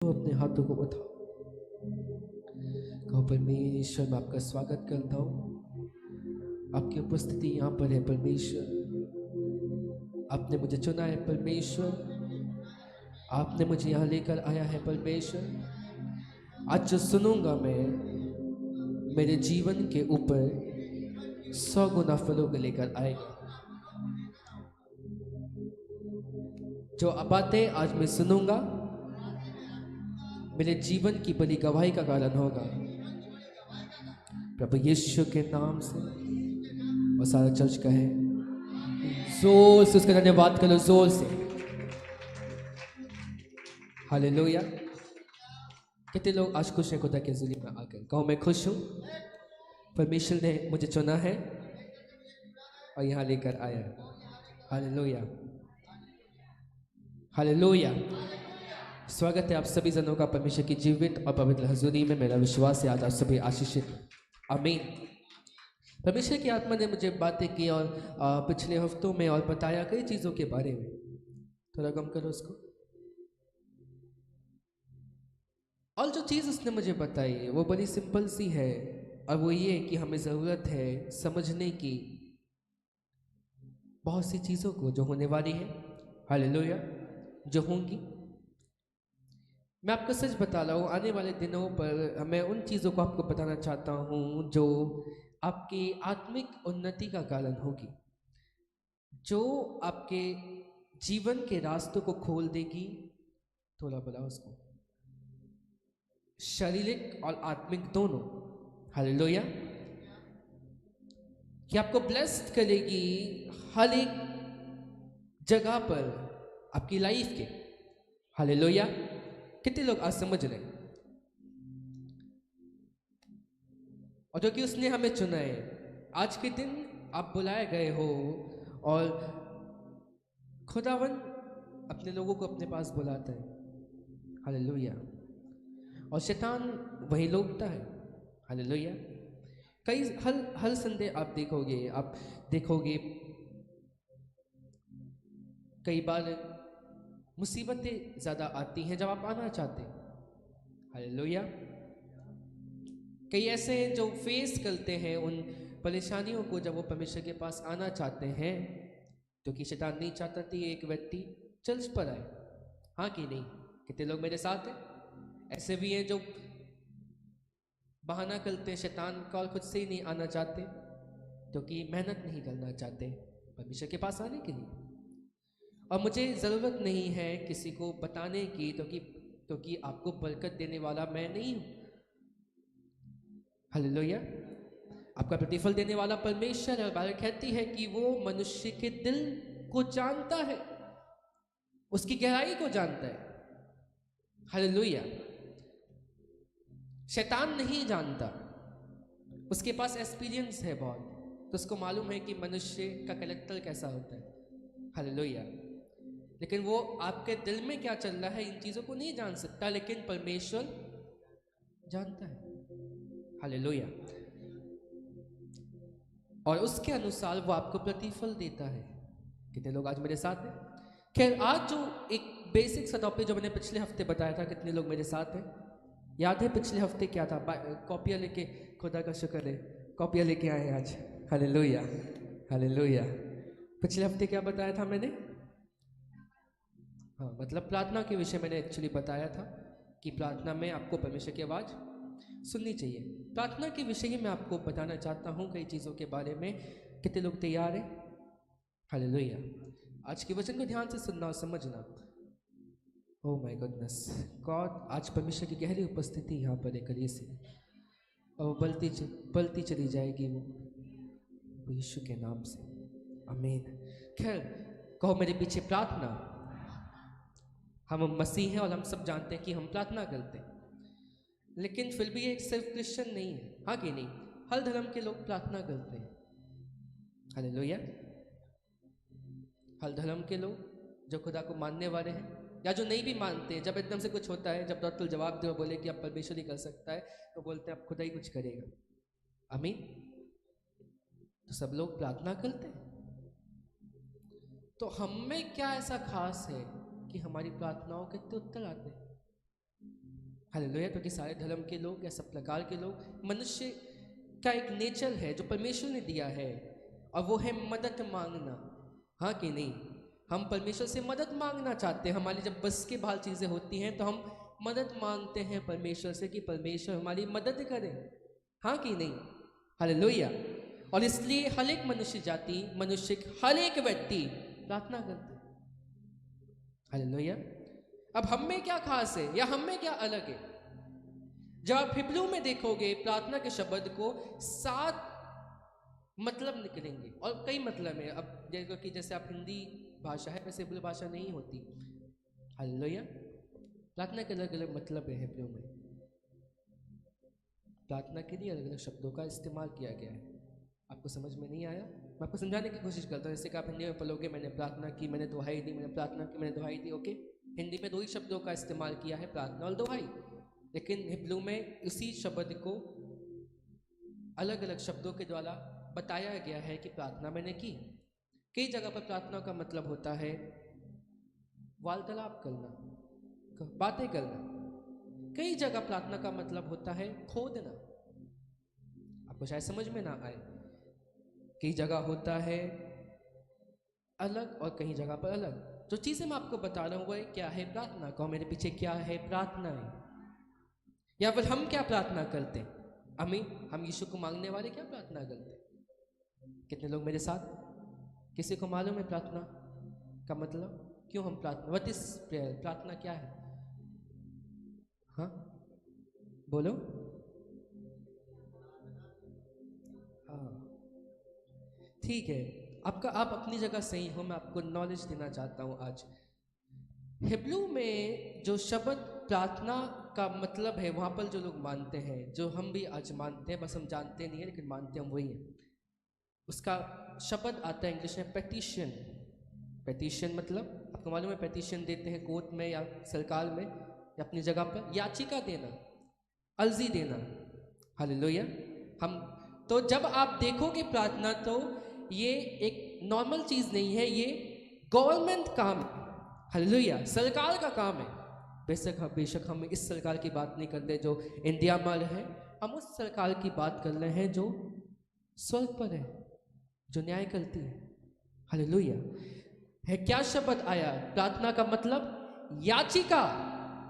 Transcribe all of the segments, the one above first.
तो अपने हाथों को उठाओ, कहो परमेश्वर मैं आपका स्वागत करता हूँ, आपकी उपस्थिति यहाँ पर है परमेश्वर। आपने मुझे चुना है परमेश्वर, आपने मुझे यहाँ लेकर आया है परमेश्वर। आज जो सुनूंगा मैं मेरे जीवन के ऊपर 100 गुना फलों को लेकर आएगा। जो बातें आज मैं सुनूंगा मेरे जीवन की बड़ी गवाही का कारण होगा प्रभु यीशु के नाम से। और सारा चर्च कहे जोर से उसका धन्यवाद करो, जोर से हालेलुया। कितने लोग आज खुश हैं खुदा के ज़रिए में आकर? कहो मैं खुश हूँ, परमेश्वर ने मुझे चुना है और यहाँ लेकर आया है। Hallelujah hallelujah. स्वागत है आप सभी जनों का परमेश्वर की जीवित और पवित्र हजूरी में। मेरा विश्वास है आज आप सभी आशीषित। आमीन। परमेश्वर की आत्मा ने मुझे बातें की और पिछले हफ्तों में और बताया कई चीज़ों के बारे में। थोड़ा कम करो उसको। और जो चीज़ उसने मुझे बताई वो बड़ी सिंपल सी है, और वो ये कि हमें ज़रूरत है समझने की बहुत सी चीज़ों को जो होने वाली है, हालेलुया, जो होंगी। मैं आपको सच बता रहा हूँ, आने वाले दिनों पर मैं उन चीज़ों को आपको बताना चाहता हूँ जो आपकी आत्मिक उन्नति का कारण होगी, जो आपके जीवन के रास्तों को खोल देगी। थोड़ा बोला उसको, शारीरिक और आत्मिक दोनों, हालेलुया, कि आपको ब्लेस्ड करेगी हर एक जगह पर आपकी लाइफ के। हालेलुया। कितने लोग आज समझ रहे हैं? और जो कि उसने हमें चुना है, आज के दिन आप बुलाए गए हो और खुदावन अपने लोगों को अपने पास बुलाता है। हालेलुया। और शैतान वही लोगता है। हालेलुया। कई हर संडे आप देखोगे कई बार मुसीबतें ज़्यादा आती हैं जब आप आना चाहते हैं। हालेलुया। कई ऐसे हैं जो फेस करते हैं उन परेशानियों को जब वो परमेश्वर के पास आना चाहते हैं, क्योंकि शैतान नहीं चाहता कि एक व्यक्ति चर्च पर आए। हाँ कि नहीं? कितने लोग मेरे साथ हैं? ऐसे भी हैं जो बहाना करते हैं शैतान का और खुद से ही नहीं आना चाहते, क्योंकि मेहनत नहीं करना चाहते परमेश्वर के पास आने के लिए। और मुझे ज़रूरत नहीं है किसी को बताने की, क्योंकि आपको बरकत देने वाला मैं नहीं हूँ। हालेलुया। आपका प्रतिफल देने वाला परमेश्वर है। बाइबल कहती है कि वो मनुष्य के दिल को जानता है, उसकी गहराई को जानता है। हालेलुया। शैतान नहीं जानता, उसके पास एक्सपीरियंस है बहुत, तो उसको मालूम है कि मनुष्य का कैरेक्टर कैसा होता है। हालेलुया। लेकिन वो आपके दिल में क्या चल रहा है इन चीज़ों को नहीं जान सकता, लेकिन परमेश्वर जानता है। हालेलुया। और उसके अनुसार वो आपको प्रतिफल देता है। कितने लोग आज मेरे साथ हैं? खैर, आज जो एक बेसिक सा टॉपिक जो मैंने पिछले हफ्ते बताया था, कितने लोग मेरे साथ हैं? याद है पिछले हफ्ते क्या था? कॉपियाँ लेके, खुदा का शुक्र है कॉपियाँ लेके आए आज। Hallelujah hallelujah. पिछले हफ्ते क्या बताया था मैंने? हाँ, मतलब प्रार्थना के विषय मैंने एक्चुअली बताया था कि प्रार्थना में आपको परमेश्वर की आवाज़ सुननी चाहिए। प्रार्थना के विषय ही मैं आपको बताना चाहता हूँ कई चीज़ों के बारे में। कितने लोग तैयार हैं? हालेलुया। आज के वचन को ध्यान से सुनना और समझना। ओह माय गुडनेस गॉड, आज परमेश्वर की गहरी उपस्थिति यहाँ पर है कलिये से, और बलती चली जाएगी वो यीशु के नाम से। आमीन। खैर, कहो मेरे पीछे प्रार्थना। हम मसीह हैं और हम सब जानते हैं कि हम प्रार्थना करते हैं, लेकिन फिर भी ये सिर्फ क्रिश्चियन नहीं है। हाँ कि नहीं? हर धर्म के लोग प्रार्थना करते हैं। हालेलुया। हर धर्म के लोग जो खुदा को मानने वाले हैं या जो नहीं भी मानते हैं, जब एकदम से कुछ होता है, जब डॉक्टर जवाब दे और बोले कि अब परमेश्वर ही कर सकता है, तो बोलते हैं अब खुदा ही कुछ करेगा। आमीन। तो सब लोग प्रार्थना करते हैं। तो हम में क्या ऐसा खास है कि हमारी प्रार्थनाओं के इतने उत्तर आते हैं? हालेलुया। क्योंकि सारे धर्म के लोग या सब प्रकार के लोग, मनुष्य का एक नेचर है जो परमेश्वर ने दिया है, और वो है मदद मांगना। हाँ कि नहीं? हम परमेश्वर से मदद मांगना चाहते हैं। हमारी जब बस के बाहर चीज़ें होती हैं तो हम मदद मांगते हैं परमेश्वर से कि परमेश्वर हमारी मदद करे। हाँ कि नहीं? हालेलुया। और इसलिए हर एक मनुष्य जाति, मनुष्य हर एक व्यक्ति प्रार्थना करते हैं। हालेलुया। अब हम में क्या खास है या हम में क्या अलग है? जब आप हिब्रू में देखोगे प्रार्थना के शब्द को, 7 मतलब निकलेंगे, और कई मतलब है। अब कि जैसे आप हिंदी भाषा है वैसे हिब्रू भाषा नहीं होती। हालेलुया। प्रार्थना के अलग अलग मतलब है। हिब्रू में प्रार्थना के लिए अलग अलग शब्दों का इस्तेमाल किया गया है। आपको समझ में नहीं आया? मैं आपको समझाने की कोशिश करता हूँ। जैसे कि आप हिंदी में पढ़ोगे, मैंने प्रार्थना की, मैंने दुहाई दी, मैंने प्रार्थना की, मैंने दुहाई दी। ओके, हिंदी में 2 ही शब्दों का इस्तेमाल किया है, प्रार्थना और दुहाई। लेकिन हिब्रू में उसी शब्द को अलग अलग शब्दों के द्वारा बताया गया है कि प्रार्थना मैंने की। कई जगह पर प्रार्थना का मतलब होता है वार्तालाप करना, बातें करना। कई जगह प्रार्थना का मतलब होता है खोदना। आपको शायद समझ में ना आए। कई जगह होता है अलग और कहीं जगह पर अलग। जो चीज़ें मैं आपको बता रहा हूँ वो क्या है प्रार्थना, कहो मेरे पीछे क्या है प्रार्थना है। या फिर हम क्या प्रार्थना करते हैं? हम यीशु को मांगने वाले क्या प्रार्थना करते हैं? कितने लोग मेरे साथ? किसी को मालूम है प्रार्थना का मतलब? क्यों हम प्रार्थना, व्हाट इज प्रेयर? प्रार्थना क्या है? हाँ बोलो। हाँ ठीक है, आप अपनी जगह सही हो। मैं आपको नॉलेज देना चाहता हूँ आज। हिब्रू में जो शब्द प्रार्थना का मतलब है, वहाँ पर जो लोग मानते हैं, जो हम भी आज मानते हैं, बस हम जानते नहीं है लेकिन मानते हम वही हैं। उसका शब्द आता है इंग्लिश में पेटिशन। पेटिशन मतलब आपको मालूम है, पेटिशन देते हैं कोर्ट में या सरकार में या अपनी जगह पर, याचिका देना, अर्जी देना। हालेलुया। हम तो जब आप देखोगे प्रार्थना, तो ये एक नॉर्मल चीज़ नहीं है, ये गवर्नमेंट काम है। हालेलुया, सरकार का काम है। बेशक हम इस सरकार की बात नहीं करते जो इंडिया में है, हम उस सरकार की बात कर रहे हैं जो स्वर्ग पर है, जो न्याय करती है। हालेलुया। है क्या शब्द आया? प्रार्थना का मतलब याचिका,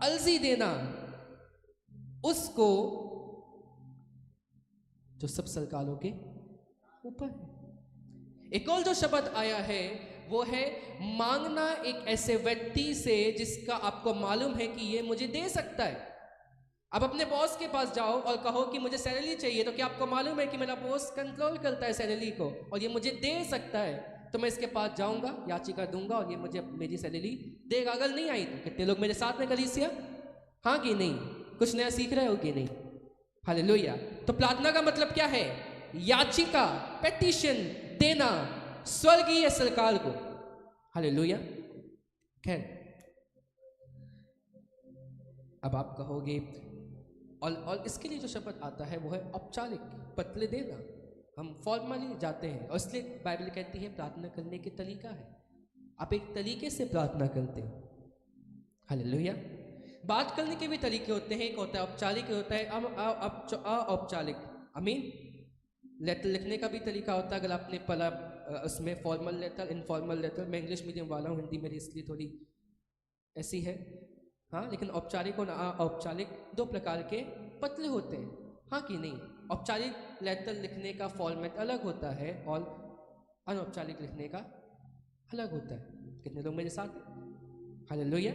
अर्जी देना उसको जो सब सरकारों के ऊपर है। एक और जो शब्द आया है वो है मांगना, एक ऐसे व्यक्ति से जिसका आपको मालूम है कि ये मुझे दे सकता है। अब अपने बॉस के पास जाओ और कहो कि मुझे सैलरी चाहिए, तो क्या आपको मालूम है कि मेरा बॉस कंट्रोल करता है सैलरी को और ये मुझे दे सकता है? तो मैं इसके पास जाऊंगा, याचिका दूंगा और ये मुझे मेरी सैलरी देगा। अगर नहीं आई तो कितने लोग मेरे साथ में कलीसिया? हाँ कि नहीं? कुछ नया सीख रहे हो कि नहीं? हालेलुया। तो प्रार्थना का मतलब क्या है? याचिका, पेटिशन देना स्वर्गीय सरकार को। हालेलुया। खैर, अब आप कहोगे और इसके लिए जो शब्द आता है वो है औपचारिक, पत्र देना। हम फॉर्मली जाते हैं, और इसलिए बाइबल कहती है प्रार्थना करने के तरीका है। आप एक तरीके से प्रार्थना करते हो। हालेलुया। बात करने के भी तरीके होते हैं, एक होता है औपचारिक, होता है औपचारिक। आमीन। लेटर लिखने का भी तरीका होता है। अगर आपने पढ़ा उसमें फॉर्मल लेटर, इनफॉर्मल लेटर। मैं इंग्लिश मीडियम वाला हूँ, हिंदी मेरी इसलिए थोड़ी ऐसी है। हाँ, लेकिन औपचारिक और औपचारिक 2 प्रकार के पत्र होते हैं। हाँ कि नहीं? औपचारिक लेटर लिखने का फॉर्मेट अलग होता है और अनौपचारिक लिखने का अलग होता है। कितने लोग मेरे साथ? हालेलुया।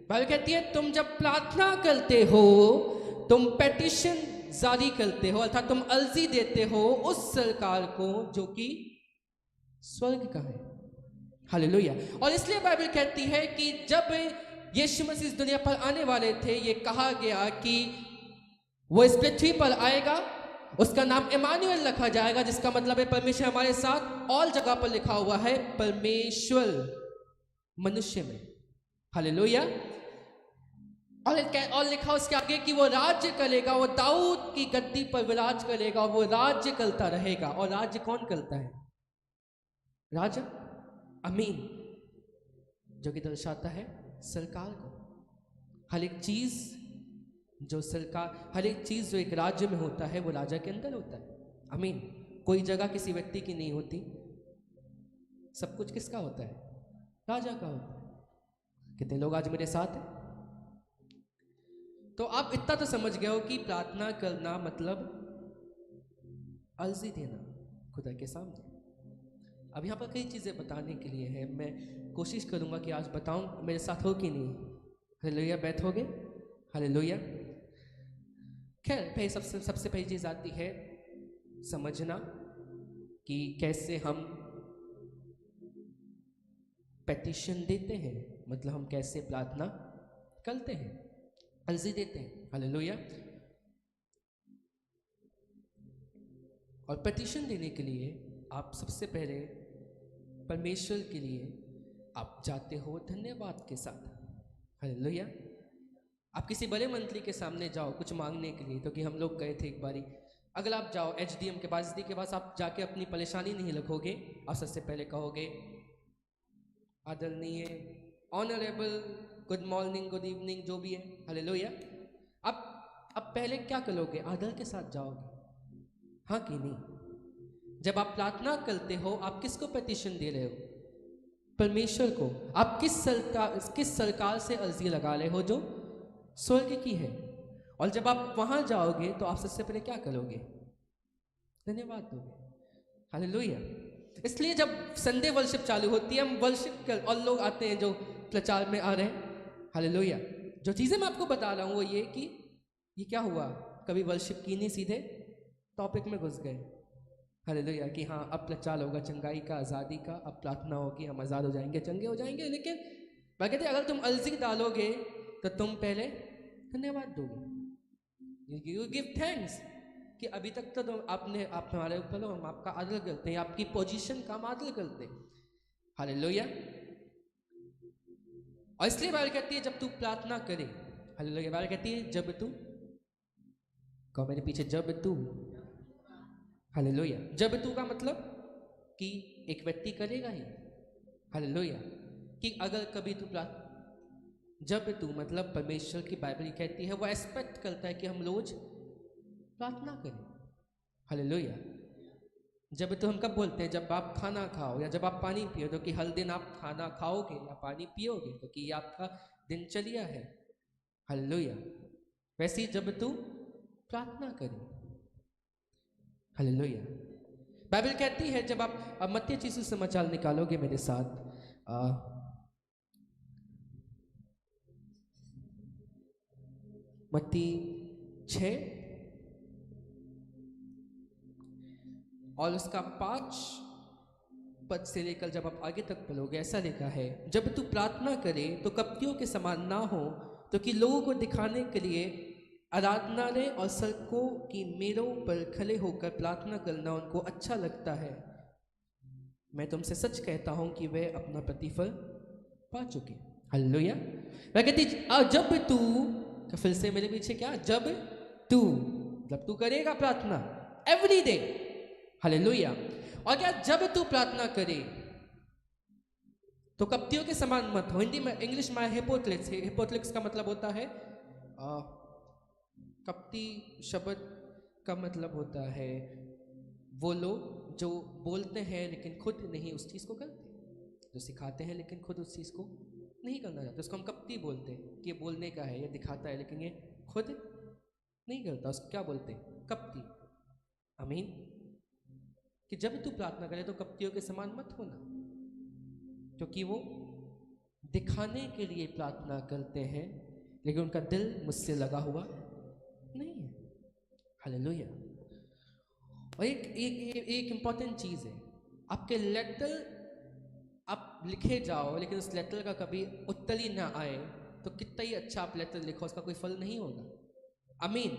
बाइबल कहती है तुम जब प्रार्थना करते हो, तुम पेटिशन जारी करते हो, अर्थात तुम अर्जी देते हो उस सरकार को जो कि स्वर्ग का है। हालेलुया। और इसलिए बाइबल कहती है कि जब यीशु मसीह इस दुनिया पर आने वाले थे, ये कहा गया कि वो इस पृथ्वी पर आएगा, उसका नाम इमानुएल रखा जाएगा, जिसका मतलब है परमेश्वर हमारे साथ। और जगह पर लिखा हुआ है परमेश्वर मनुष्य में। हालेलुया। और लिखा उसके आगे कि वो राज्य करेगा, वो दाऊद की गद्दी पर विराज करेगा और वो राज्य करता रहेगा। और राज्य कौन करता है? राजा। अमीन। जो कि दर्शाता है सरकार को। हर एक चीज जो सरकार, हर एक चीज़ जो एक राज्य में होता है वो राजा के अंदर होता है। आमीन। कोई जगह किसी व्यक्ति की नहीं होती, सब कुछ किसका होता है? राजा का होता है। कितने लोग आज मेरे साथ हैं? तो आप इतना तो समझ गए हो कि प्रार्थना करना मतलब अर्जी देना खुदा के सामने। अब यहाँ पर कई चीज़ें बताने के लिए है, मैं कोशिश करूँगा कि आज बताऊँ, मेरे साथ हो कि नहीं? हालेलुया, बैठोगे? हालेलुया। खैर, सबसे पहली चीज़ आती है समझना कि कैसे हम पेटिशन देते हैं, मतलब हम कैसे प्रार्थना करते हैं, अर्जी देते हैं। हालेलुया। और पेटिशन देने के लिए आप सबसे पहले परमेश्वर के लिए आप जाते हो धन्यवाद के साथ। हालेलुया। आप किसी बड़े मंत्री के सामने जाओ कुछ मांगने के लिए, तो कि हम लोग गए थे एक बारी, अगर आप जाओ एचडीएम के पास, के पास आप जाके अपनी परेशानी नहीं लिखोगे, आप सबसे पहले कहोगे आदरणीय, honourable, good morning, good evening, जो भी है। हालेलुया। अब पहले क्या करोगे? आदर के साथ जाओगे, हाँ कि नहीं? जब आप प्रार्थना करते हो, आप किसको पेटिशन दे रहे हो? परमेश्वर को। आप किस सरकार से अर्जी लगा रहे हो? जो स्वर्ग की है। और जब आप वहां जाओगे तो आप सबसे पहले क्या करोगे? धन्यवाद दोगे। हालेलुया। इसलिए जब संडे वर्शिप चालू होती है, हम वर्शिप कर, और लोग आते हैं जो प्रचार में आ रहे हैं। हालेलुया। जो चीज़ें मैं आपको बता रहा हूँ वो ये कि ये क्या हुआ, कभी वर्शिप की नहीं, सीधे टॉपिक में घुस गए। हालेलुया। कि हाँ अब प्रचार होगा चंगाई का, आज़ादी का, अब प्रार्थना होगी, हम आज़ाद हो जाएंगे, चंगे हो जाएंगे। लेकिन मैं कहते अगर तुम अर्जी डालोगे तो तुम पहले धन्यवाद दोगे, यू गिव थैंक्स कि अभी तक तो आप हमारे ऊपर हो, हम आपका आदर करते हैं, आपकी पोजीशन का हम आदर करते हैं। हालेलुया। और इसलिए बाइबल कहती है जब तू प्रार्थना करे, हालेलुया, बाइबल कहती है जब तू, कहो मेरे पीछे, जब तू, हालेलुया। जब तू का मतलब कि एक व्यक्ति करेगा ही। हालेलुया। कि अगर कभी तू जब तू मतलब परमेश्वर की बाइबल कहती है वो एक्सपेक्ट करता है कि हम रोज प्रार्थना करें। हालेलुया। जब तो हम कब बोलते हैं? जब आप खाना खाओ या जब आप पानी पियो, तो कि हर दिन आप खाना खाओगे या पानी पियोगे, तो कि ये आपका दिनचर्या है। हालेलुया। वैसे ही जब तू प्रार्थना करें। हालेलुया। बाइबल कहती है जब आप मत्ती यीशु समाचार निकालोगे मेरे साथ, मत्ती 6 और उसका 5 पद से लेकर जब आप आगे तक पढ़ोगे, ऐसा लिखा है, जब तू प्रार्थना करे तो कपटियों के समान ना हो, तो कि लोगों को दिखाने के लिए आराधनालय और सड़कों की मेड़ों पर खड़े होकर प्रार्थना करना उनको अच्छा लगता है। मैं तुमसे सच कहता हूं कि वे अपना प्रतिफल पा चुके। हालेलुया। मैं कहती जब तू, फिर से मेरे पीछे क्या, जब तू करेगा प्रार्थना एवरी डे। हालेलुया। और क्या, जब तू प्रार्थना करे तो कपटियों के समान मत हो। हिंदी में, इंग्लिश में हिपोक्रेट्स है। हिपोक्रेट्स का मतलब होता है, कपटी शब्द का मतलब होता है वो लोग जो बोलते हैं लेकिन खुद नहीं उस चीज़ को करते, जो सिखाते हैं लेकिन खुद उस चीज़ को नहीं करना चाहते, उसको हम कपटी बोलते हैं कि ये बोलने का है, ये दिखाता है लेकिन ये खुद नहीं करता, उसको क्या बोलते हैं? कपटी। आमीन। कि जब तू प्रार्थना करे तो कपटियों के समान मत होना, क्योंकि वो दिखाने के लिए प्रार्थना करते हैं लेकिन उनका दिल मुझसे लगा हुआ नहीं है। हालेलुया। और एक इंपॉर्टेंट चीज़ है, आपके लेटर आप लिखे जाओ लेकिन उस लेटर का कभी उत्तर ही ना आए तो कितना ही अच्छा आप लेटर लिखो, उसका कोई फल नहीं होगा। आमीन।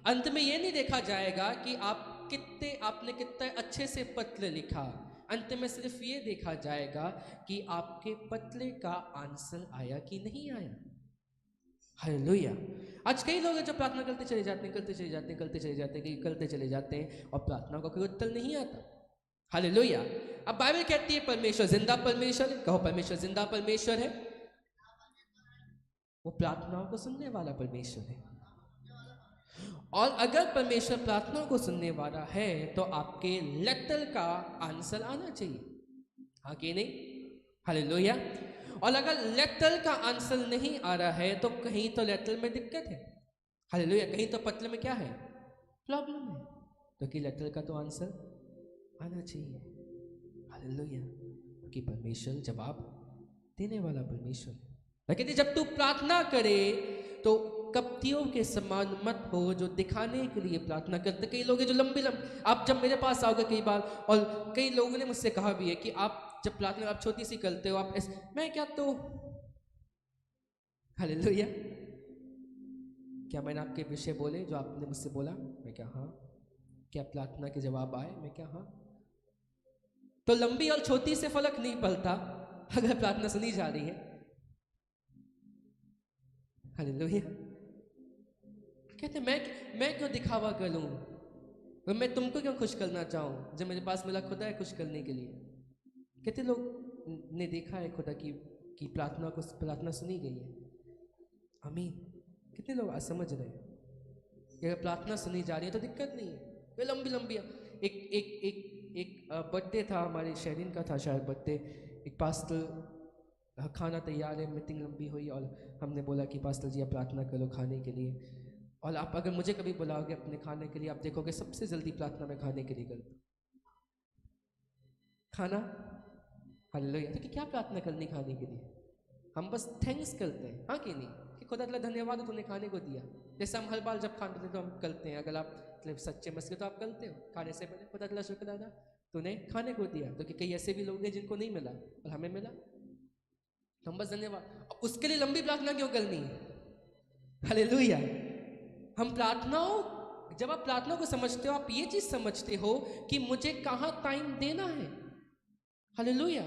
अंत में ये नहीं देखा जाएगा कि आपने कितने अच्छे से पत्र लिखा, अंत में सिर्फ ये देखा जाएगा कि आपके पत्र का आंसर आया कि नहीं आया। हालेलुया। आज कई लोग हैं जो प्रार्थना करते चले जाते हैं और प्रार्थना का कोई उत्तर नहीं आता। हालेलुया। अब बाइबल कहती है परमेश्वर जिंदा परमेश्वर है, कहो परमेश्वर जिंदा परमेश्वर है, वो प्रार्थनाओं को सुनने वाला परमेश्वर है। और अगर परमेश्वर प्रार्थना को सुनने वाला है तो आपके लेटर का आंसर आना चाहिए, हाँ कि नहीं? हालेलुया। और अगर लेटर का आंसर नहीं आ रहा है तो कहीं तो लेटर में दिक्कत है। हालेलुया। कहीं तो पत्र में क्या है? प्रॉब्लम है। तो कि लेटर का तो आंसर आना चाहिए। हालेलुया। क्योंकि परमेश्वर जवाब देने वाला परमेश्वर है। लेकिन जब तू प्रार्थना करे तो कप्तियों के समान मत हो जो दिखाने के लिए प्रार्थना करते। कई लोग हैं जो लंबी आप जब मेरे पास आओगे कई बार, और कई लोगों ने मुझसे कहा भी है कि आप जब प्रार्थना आप छोटी सी करते हो, आप मैं क्या तो हालेलुया, क्या मैंने आपके विषय बोले जो आपने मुझसे बोला? मैं क्या हाँ। क्या प्रार्थना के जवाब आए? मैं क्या हाँ। तो लंबी और छोटी से फर्क नहीं पड़ता अगर प्रार्थना सुनी जा रही है। हालेलुया। कहते मैं क्यों दिखावा करूं, मैं तुमको क्यों खुश करना चाहूं जब मेरे पास मेरा खुदा है खुश करने के लिए। कितने लोग ने देखा है खुदा की प्रार्थना सुनी गई है? आमीन। कितने लोग असमझ रहे हैं कि अगर प्रार्थना सुनी जा रही है तो दिक्कत नहीं है। वे लंबी लंबी एक एक एक एक बर्थडे था, हमारे शहरीन का था शायद बर्थडे। एक पास्टर खाना तैयार है, मीटिंग लंबी हुई और हमने बोला कि पास्टर जी आप प्रार्थना करो खाने के लिए। और आप अगर मुझे कभी बुलाओगे अपने खाने के लिए, आप देखोगे सबसे जल्दी प्रार्थना में खाने के लिए करता खाना। हालेलुया। तो कि क्या प्रार्थना करनी खाने के लिए? हम बस थैंक्स करते हैं, हाँ कि नहीं? कि खुदा अल्लाह धन्यवाद तूने खाने को दिया। जैसे हम हर बार जब खाने देते तो हम करते हैं, अगर आप मतलब सच्चे मसले तो आप करते हो खाने से पहले खुदा अल्लाह शुक्र अदा तूने खाने को दिया। तो कि कई ऐसे भी लोग हैं जिनको नहीं मिला और हमें मिला, तो हम बस धन्यवाद। उसके लिए लंबी प्रार्थना क्यों करनी है? हालेलुया। हम प्रार्थनाओं जब आप प्रार्थना को समझते हो आप ये चीज समझते हो कि मुझे कहाँ टाइम देना है। हालेलुया।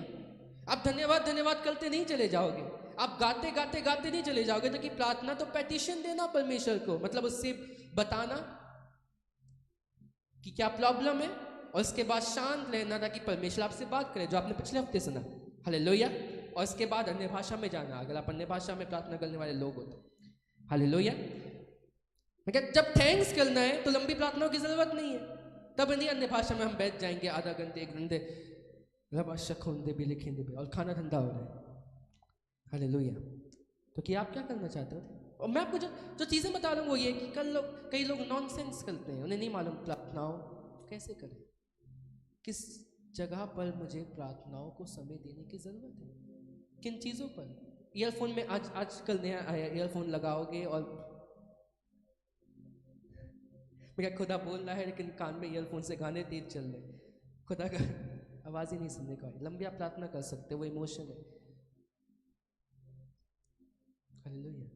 आप धन्यवाद धन्यवाद करते नहीं चले जाओगे, आप गाते गाते गाते नहीं चले जाओगे। तो कि प्रार्थना तो पेटिशन देना परमेश्वर को, मतलब उससे बताना कि क्या प्रॉब्लम है और उसके बाद शांत रहना ताकि परमेश्वर आपसे बात करे, जो आपने पिछले हफ्ते सुना। हालेलुया। और उसके बाद अन्य भाषा में जाना, अगर आप अन्य भाषा में प्रार्थना करने वाले लोग हो तो। हालेलुया। जब थैंक्स करना है तो लंबी प्रार्थनाओं की जरूरत नहीं है। तब नहीं अन्य भाषा में हम बैठ जाएंगे आधा घंटे एक घंटे रबाशखोंदे भी लिखेंगे भी और खाना ठंडा हो रहा है। हालेलुया। तो कि आप क्या करना चाहते हो? और मैं आपको जो चीज़ें बता रहा हूँ वो ये कि कई लोग नॉनसेंस करते हैं, उन्हें नहीं मालूम प्रार्थनाओं कैसे करें, किस जगह पर मुझे प्रार्थनाओं को समय देने की ज़रूरत है, किन चीज़ों पर। ईयरफोन में आजकल नया आया, ईयरफोन लगाओगे और मेरा खुदा बोल रहा है लेकिन कान में ईयरफोन से गाने तेज चल रहे, खुदा का आवाज़ ही नहीं सुनने को है। लंबी आप प्रार्थना कर सकते हो, वो इमोशन है। हालेलुया।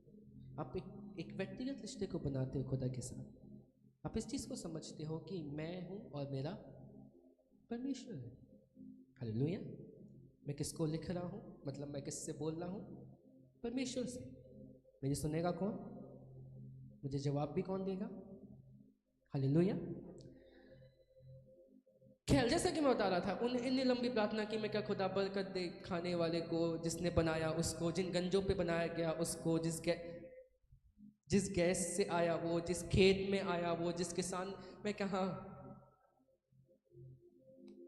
आप एक व्यक्तिगत रिश्ते को बनाते हो खुदा के साथ। आप इस चीज़ को समझते हो कि मैं हूँ और मेरा परमेश्वर है। हालेलुया। मैं किसको लिख रहा हूँ, मतलब मैं किससे बोल रहा हूँ? परमेश्वर से। मेरी सुनेगा कौन? मुझे जवाब भी कौन देगा? हालेलुया। खैर जैसा कि मैं बता रहा था, इतनी लंबी प्रार्थना की मैं क्या खुदा बरकत दे खाने वाले को, जिसने बनाया उसको, जिन गंजों पे बनाया गया उसको, जिस गैस से आया वो, जिस खेत में आया वो, जिस किसान में कहा।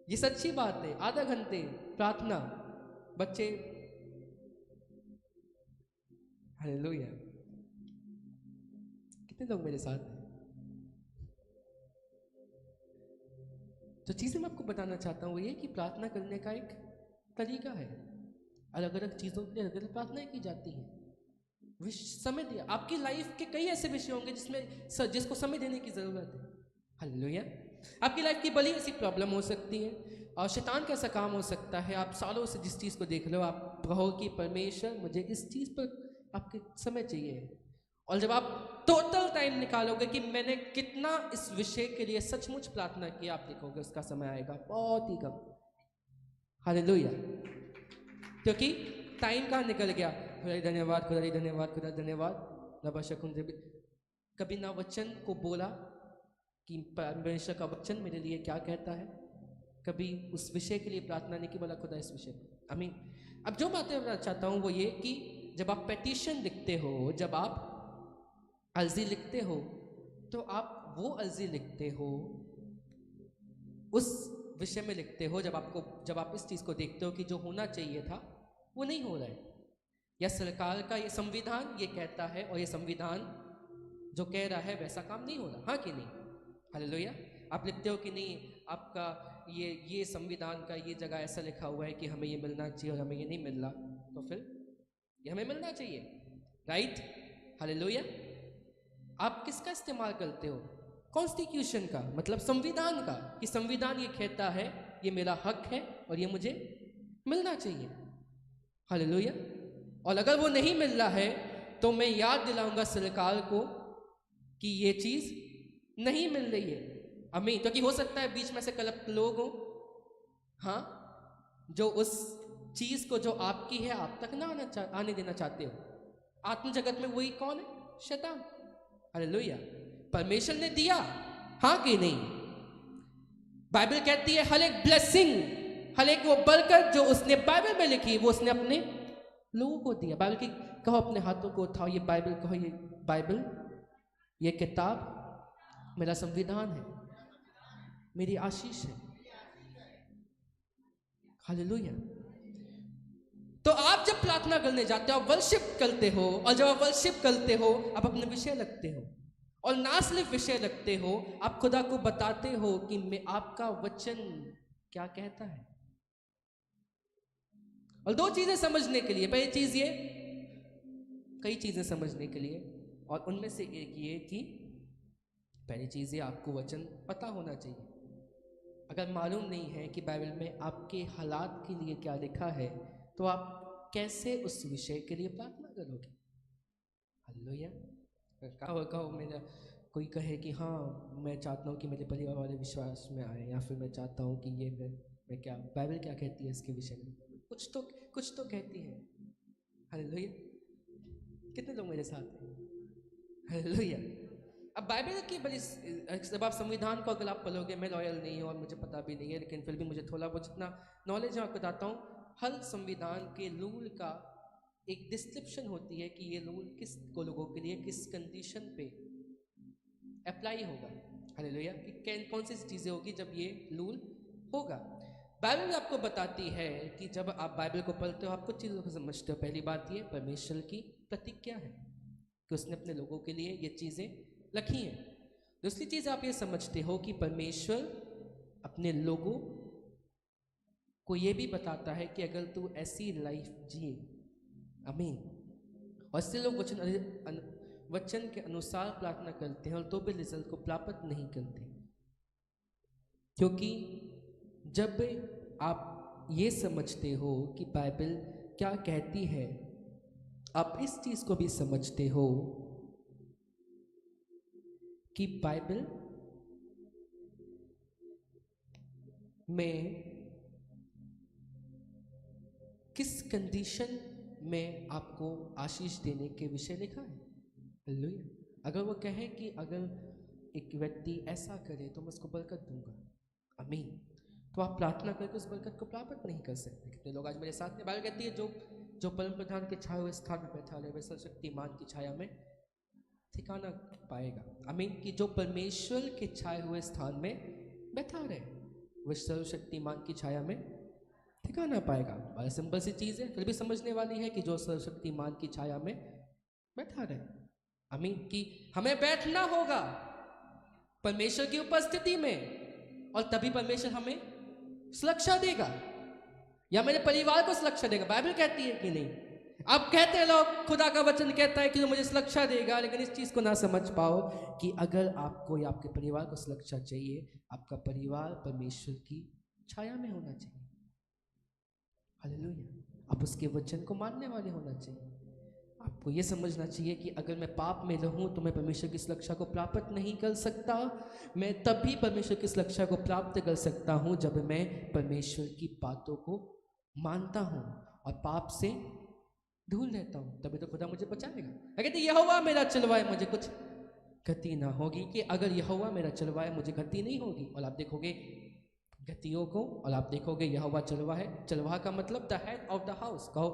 ये सच्ची बात है। आधा घंटे प्रार्थना बच्चे। हालेलुया। कितने लोग मेरे साथ हैं? जो चीज़ें मैं आपको बताना चाहता हूँ वो ये कि प्रार्थना करने का एक तरीका है। अलग अलग चीज़ों के लिए अलग अलग प्रार्थनाएं की जाती हैं। समय दिया। आपकी लाइफ के कई ऐसे विषय होंगे जिसको समय देने की ज़रूरत है। हालेलुया। आपकी लाइफ की बड़ी ऐसी प्रॉब्लम हो सकती है और शैतान का ऐसा काम हो सकता है, आप सालों से जिस चीज़ को देख लो, आप कहो कि परमेश्वर मुझे इस चीज़ पर आपके समय चाहिए। और जब आप टोटल टाइम निकालोगे कि मैंने कितना इस विषय के लिए सचमुच प्रार्थना की, आप देखोगे उसका समय आएगा बहुत ही कम। हालेलुया। क्योंकि टाइम कहाँ निकल गया? खुदा धन्यवाद, खुदा धन्यवाद, खुदा धन्यवाद। लबाशकुन कभी ना वचन को बोला कि परमेश्वर का वचन मेरे लिए क्या कहता है, कभी उस विषय के लिए प्रार्थना नहीं की, बोला खुदा इस विषय पर। आमीन। अब जो बातें मैं चाहता हूँ वो ये कि जब आप पेटिशन लिखते हो, जब आप अर्जी लिखते हो, तो आप वो अर्जी लिखते हो, उस विषय में लिखते हो जब आप इस चीज़ को देखते हो कि जो होना चाहिए था वो नहीं हो रहा है, या सरकार का ये संविधान ये कहता है और ये संविधान जो कह रहा है वैसा काम नहीं हो रहा, हाँ कि नहीं? हालेलुया। आप लिखते हो कि नहीं, आपका ये संविधान का ये जगह ऐसा लिखा हुआ है कि हमें ये मिलना चाहिए और हमें ये नहीं मिल रहा, तो फिर ये हमें मिलना चाहिए, राइट? हालेलुया। आप किसका इस्तेमाल करते हो? कॉन्स्टिट्यूशन का, मतलब संविधान का, कि संविधान ये कहता है ये मेरा हक है और ये मुझे मिलना चाहिए। हालेलुया। और अगर वो नहीं मिल रहा है तो मैं याद दिलाऊंगा सरकार को कि ये चीज़ नहीं मिल रही है। अमीन। क्योंकि हो सकता है बीच में से करप्ट लोग हो, हाँ, जो उस चीज़ को जो आपकी है आप तक ना आने देना चाहते हो। आत्म जगत में वही कौन है? शैतान। हालेलुया। परमेश्वर ने दिया, हाँ कि नहीं? बाइबल कहती है हर एक ब्लेसिंग, हर एक वो बरकत जो उसने बाइबल में लिखी वो उसने अपने लोगों को दिया। बाइबल की कहो, अपने हाथों को उठाओ, ये बाइबल कहो, ये बाइबल, ये किताब मेरा संविधान है, मेरी आशीष है। हालेलुया। तो आप जब प्रार्थना करने जाते हो, आप वर्शिप करते हो, और जब आप वर्शिप करते हो आप अपने विषय रखते हो, और ना सिर्फ विषय रखते हो, आप खुदा को बताते हो कि मैं आपका वचन क्या कहता है। और दो चीजें समझने के लिए, पहली चीज ये, कई चीजें समझने के लिए, और उनमें से एक ये कि पहली चीज ये, आपको वचन पता होना चाहिए। अगर मालूम नहीं है कि बाइबल में आपके हालात के लिए क्या लिखा है, तो आप कैसे उस विषय के लिए प्रार्थना करोगे? हालेलुया। कहो मेरा कोई कहे कि हाँ मैं चाहता हूँ कि मेरे परिवार वाले विश्वास में आए, या फिर मैं चाहता हूँ कि ये मैं क्या, बाइबल क्या कहती है इसके विषय में? कुछ तो कहती है। हालेलुया। कितने लोग मेरे साथ हैं? हालेलुया। अब बाइबल की बड़ी, जब आप संविधान को अगर आप पढ़ोगे, मैं लॉयल नहीं हूँ और मुझे पता भी नहीं है, लेकिन फिर भी मुझे थोड़ा बहुत जितना नॉलेज है आपको बताता हूँ। हर संविधान के रूल का एक डिस्क्रिप्शन होती है कि ये रूल किस को लोगों के लिए किस कंडीशन पे अप्लाई होगा। हालेलुया। कि कौन सी चीज़ें होगी जब ये रूल होगा। बाइबल आपको बताती है कि जब आप बाइबल को पढ़ते हो आप कुछ चीज़ों को समझते हो। पहली बात ये, परमेश्वर की प्रतिज्ञा है कि उसने अपने लोगों के लिए ये चीज़ें रखी हैं। दूसरी चीज़ आप ये समझते हो कि परमेश्वर अपने लोगों को ये भी बताता है कि अगर तू ऐसी लाइफ जिए, आमीन, और इससे लोग वचन के अनुसार प्रार्थना करते हैं और तो भी रिजल्ट को प्राप्त नहीं करते। क्योंकि जब आप ये समझते हो कि बाइबल क्या कहती है, आप इस चीज़ को भी समझते हो कि बाइबल में किस कंडीशन में आपको आशीष देने के विषय लिखा है। हालेलुया। अगर वो कहे कि अगर एक व्यक्ति ऐसा करे तो मैं उसको बरकत दूंगा, आमीन, तो आप प्रार्थना करके उस बरकत को प्राप्त नहीं कर सकते। कितने लोग आज मेरे साथ में, बाइबल कहती है जो परम प्रधान के छाए हुए स्थान में बैठा रहे वह सर्वशक्तिमान की छाया में ठिकाना पाएगा। आमीन। कि जो परमेश्वर के छाए हुए स्थान में बैठा रहे वह सर्वशक्तिमान की छाया में ठिकाना पाएगा। बड़ा सिंपल सी चीज़ है, फिर भी समझने वाली है कि जो सर्वशक्तिमान की छाया में बैठा रहे। आमीन। कि हमें बैठना होगा परमेश्वर की उपस्थिति में, और तभी परमेश्वर हमें सुरक्षा देगा, या मेरे परिवार को सुरक्षा देगा। बाइबल कहती है कि नहीं? आप कहते हैं लोग, खुदा का वचन कहता है कि वो मुझे सुरक्षा देगा, लेकिन इस चीज़ को ना समझ पाओ कि अगर आपको या आपके परिवार को सुरक्षा चाहिए, आपका परिवार परमेश्वर की छाया में होना चाहिए। हालेलुया। आप उसके वचन को मानने वाले होना चाहिए। आपको ये समझना चाहिए कि अगर मैं पाप में रहूं तो मैं परमेश्वर की सुरक्षा को प्राप्त नहीं कर सकता। मैं तभी परमेश्वर की सुरक्षा को प्राप्त कर सकता हूं जब मैं परमेश्वर की बातों को मानता हूं और पाप से दूर रहता हूं, तभी तो खुदा मुझे बचाएगा। अगर यहोवा मेरा चलवाए मुझे कुछ गति ना होगी, कि अगर यहोवा मेरा चलवाए मुझे गति नहीं होगी। और आप देखोगे गतियों को, और आप देखोगे यहोवा चलवा है। चलवा का मतलब the head of the house, कहो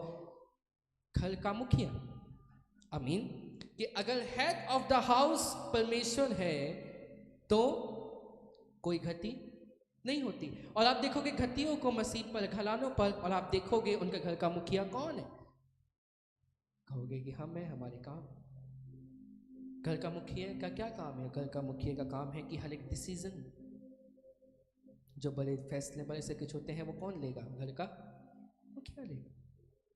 घर का मुखिया, आमीन। कि अगर हेड ऑफ द हाउस परमेश्वर है तो कोई घटी नहीं होती। और आप देखोगे घटियों को मसीह पर, घरानों पर, और आप देखोगे उनके घर का मुखिया कौन है। कहोगे कि हम हैं, हमारे काम। घर का मुखिया का क्या काम है? घर का मुखिया का काम है कि हर एक डिसीजन, जो बड़े फैसले बड़े से कुछ होते हैं, वो कौन लेगा? घर का मुखिया लेगा।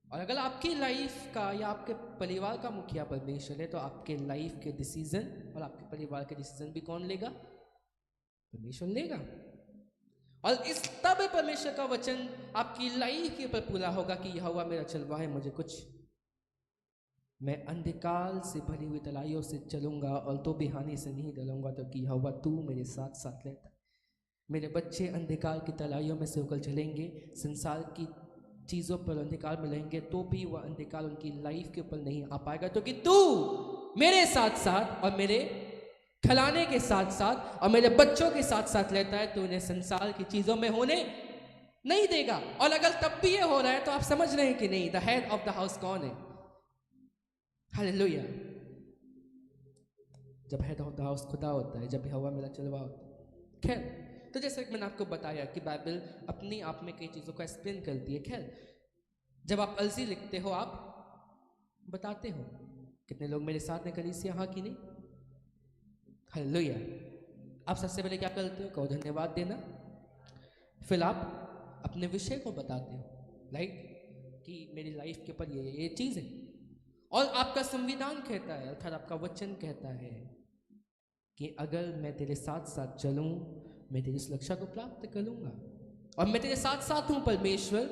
और अगर आपकी लाइफ का या आपके परिवार का मुखिया परमेश्वर है तो आपके लाइफ के डिसीजन और आपके परिवार के डिसीजन भी कौन लेगा? परमेश्वर लेगा। और इस तब परमेश्वर का वचन आपकी लाइफ के ऊपर पूरा होगा कि यहोवा मेरा चलवा है, मुझे कुछ, मैं अंधकार से भरी हुई तलाइयों से चलूंगा और तो भी हानि से नहीं डरूंगा, तो कि यहोवा तू मेरे साथ साथ रहता है। मेरे बच्चे अंधकार की तलाइयों में से होकर चलेंगे, संसार की चीज़ों पर अंधकार में रहेंगे, तो भी वह अंधकार उनकी लाइफ के ऊपर नहीं आ पाएगा, क्योंकि तू मेरे साथ साथ और मेरे खिलाने के साथ साथ और मेरे बच्चों के साथ साथ रहता है, तो उन्हें संसार की चीज़ों में होने नहीं देगा। और अगर तब भी ये हो रहा है तो आप समझ रहे हैं कि नहीं, the head of the house कौन है? हालेलुया। जब हेड ऑफ द हाउस खुदा होता है, जब यहोवा मेरा चलवा होता है। खैर, तो जैसे कि मैंने आपको बताया कि बाइबल अपनी आप में कई चीज़ों को एक्सप्लेन करती है। खैर, जब आप अर्जी लिखते हो, आप बताते हो। कितने लोग मेरे साथ में कलीसिया हाँ कि नहीं? हालेलुया। आप सबसे पहले क्या करते हो? कहो धन्यवाद देना। फिर आप अपने विषय को बताते हो, लाइक कि मेरी लाइफ के ऊपर ये चीज़ है। और आपका संविधान कहता है, अर्थात आपका वचन कहता है कि अगर मैं तेरे साथ साथ चलूं, मैं तेरी सुरक्षा को प्राप्त करूंगा। और मैं तेरे साथ साथ हूं परमेश्वर,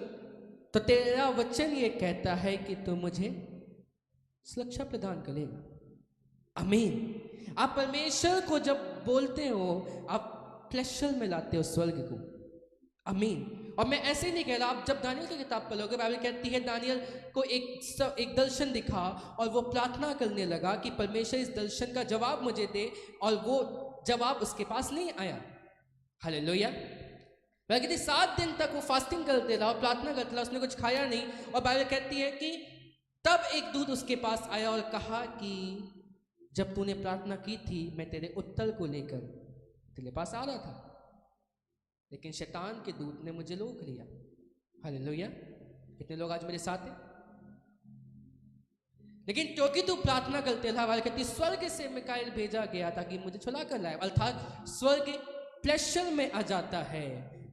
तो तेरा वचन ये कहता है कि तू मुझे सुरक्षा प्रदान करेगा। आमीन। आप परमेश्वर को जब बोलते हो, आप प्लेशर में लाते हो स्वर्ग को। आमीन। और मैं ऐसे नहीं कह रहा, आप जब दानियल की किताब पढ़ोगे, बाइबल कहती है दानियल को एक दर्शन दिखा और वो प्रार्थना करने लगा कि परमेश्वर इस दर्शन का जवाब मुझे दे, और वो जवाब उसके पास नहीं आया। हालेलुया। वह कहती 7 दिन तक वो फास्टिंग करते रहा और प्रार्थना करते रहा, उसने कुछ खाया नहीं। और बाइबल कहती है कि तब एक दूत उसके पास आया और कहा कि जब तूने प्रार्थना की थी, मैं तेरे उत्तर को लेकर तेरे पास आ रहा था, लेकिन शैतान के दूत ने मुझे रोक लिया। हालेलुया। कितने लोग आज मेरे साथ हैं? लेकिन क्योंकि तू प्रार्थना करते रहा, वाले कहती स्वर्ग से मिकाएल भेजा गया ताकि मुझे छुड़ा कर लाए। अर्थात स्वर्ग प्लेशर में आ जाता है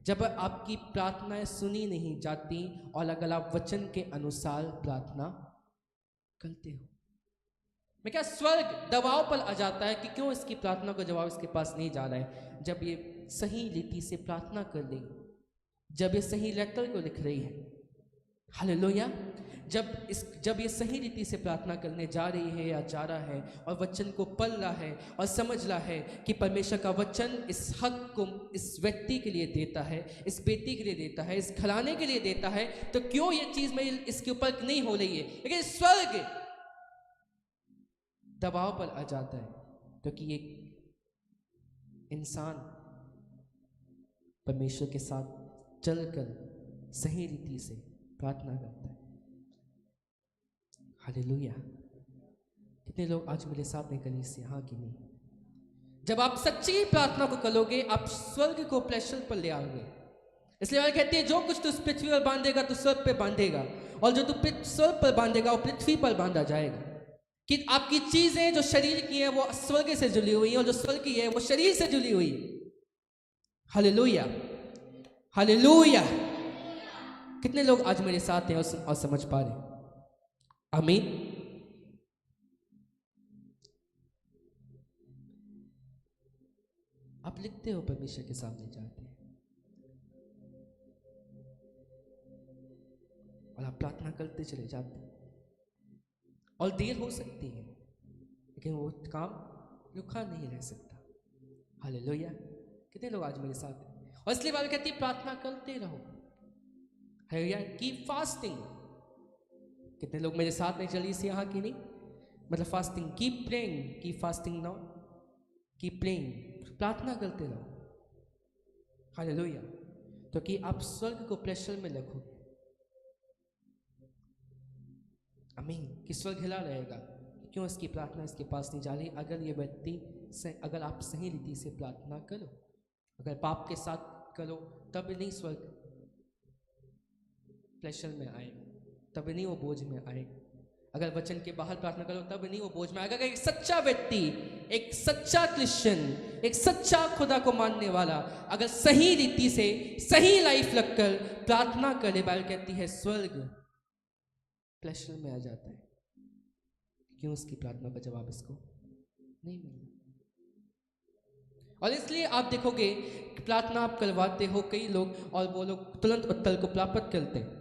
जब आपकी प्रार्थनाएं सुनी नहीं जाती और अगर आप वचन के अनुसार प्रार्थना करते हो। मैं क्या, स्वर्ग दबाव पर आ जाता है कि क्यों इसकी प्रार्थना का जवाब इसके पास नहीं जा रहा है, जब ये सही रीति से प्रार्थना कर रही, जब ये सही लेटर को लिख रही है। हालेलुया। जब ये सही रीति से प्रार्थना करने जा रही है या जा रहा है और वचन को पढ़ रहा है और समझ रहा है कि परमेश्वर का वचन इस हक को इस व्यक्ति के लिए देता है, इस बेटी के लिए देता है, इस घराने के लिए देता है, तो क्यों ये चीज मेरी इसके ऊपर नहीं हो रही है। लेकिन स्वर्ग दबाव पर आ जाता है क्योंकि ये इंसान परमेश्वर के साथ चलकर सही रीति से प्रार्थना करता है। हालेलुया। कितने लोग आज मेरे साथ में कलीसिया हाँ कि नहीं? जब आप सच्ची प्रार्थना को करोगे, आप स्वर्ग को प्रेशर पर ले आओगे। इसलिए वो कहते हैं जो कुछ तू पृथ्वी पर बांधेगा तो स्वर्ग पे बांधेगा, और जो तू स्वर्ग पर बांधेगा वो पृथ्वी पर बांधा जाएगा। कि आपकी चीजें जो शरीर की है वो स्वर्ग से जुड़ी हुई है, और जो स्वर्ग की है वो शरीर से जुड़ी हुई है। हालेलुया। हालेलुया। कितने लोग आज मेरे साथ हैं और समझ पा रहे? आमीन। आप लिखते हो, परमेश्वर के सामने जाते हैं और आप प्रार्थना करते चले जाते हैं, और देर हो सकती है लेकिन वो काम रुका नहीं रह सकता। हालेलुया। कितने लोग आज मेरे साथ हैं? और इसलिए बाइबल कहती है प्रार्थना करते रहो। हालेलुया। Keep fasting. कितने लोग मेरे साथ में चली से यहाँ की नहीं? मतलब fasting, keep praying, keep fasting now, keep praying, प्रार्थना करते रहो। हालेलुया। तो कि आप स्वर्ग को प्रेशर में रखोगे। आमीन। कि स्वर्ग हिला रहेगा क्यों इसकी प्रार्थना इसके पास नहीं जा रही? अगर ये व्यक्ति अगर आप सही रीति से प्रार्थना करो, अगर पाप के साथ करो, तब नहीं स्वर्ग प्लेशर में आए, तब नहीं वो बोझ में आए। अगर वचन के बाहर प्रार्थना करो तब नहीं वो बोझ में आएगा। अगर एक सच्चा व्यक्ति, एक सच्चा क्रिश्चियन, एक सच्चा खुदा को मानने वाला अगर सही रीति से सही लाइफ लगकर प्रार्थना करे, बाइबल कहती है स्वर्ग प्लेशर में आ जाता है। क्यों? उसकी प्रार्थना का जवाब इसको नहीं मिला। और इसलिए आप देखोगे प्रार्थना आप करवाते हो कई लोग, और वो लोग तुरंत उत्तर को प्राप्त करते हैं।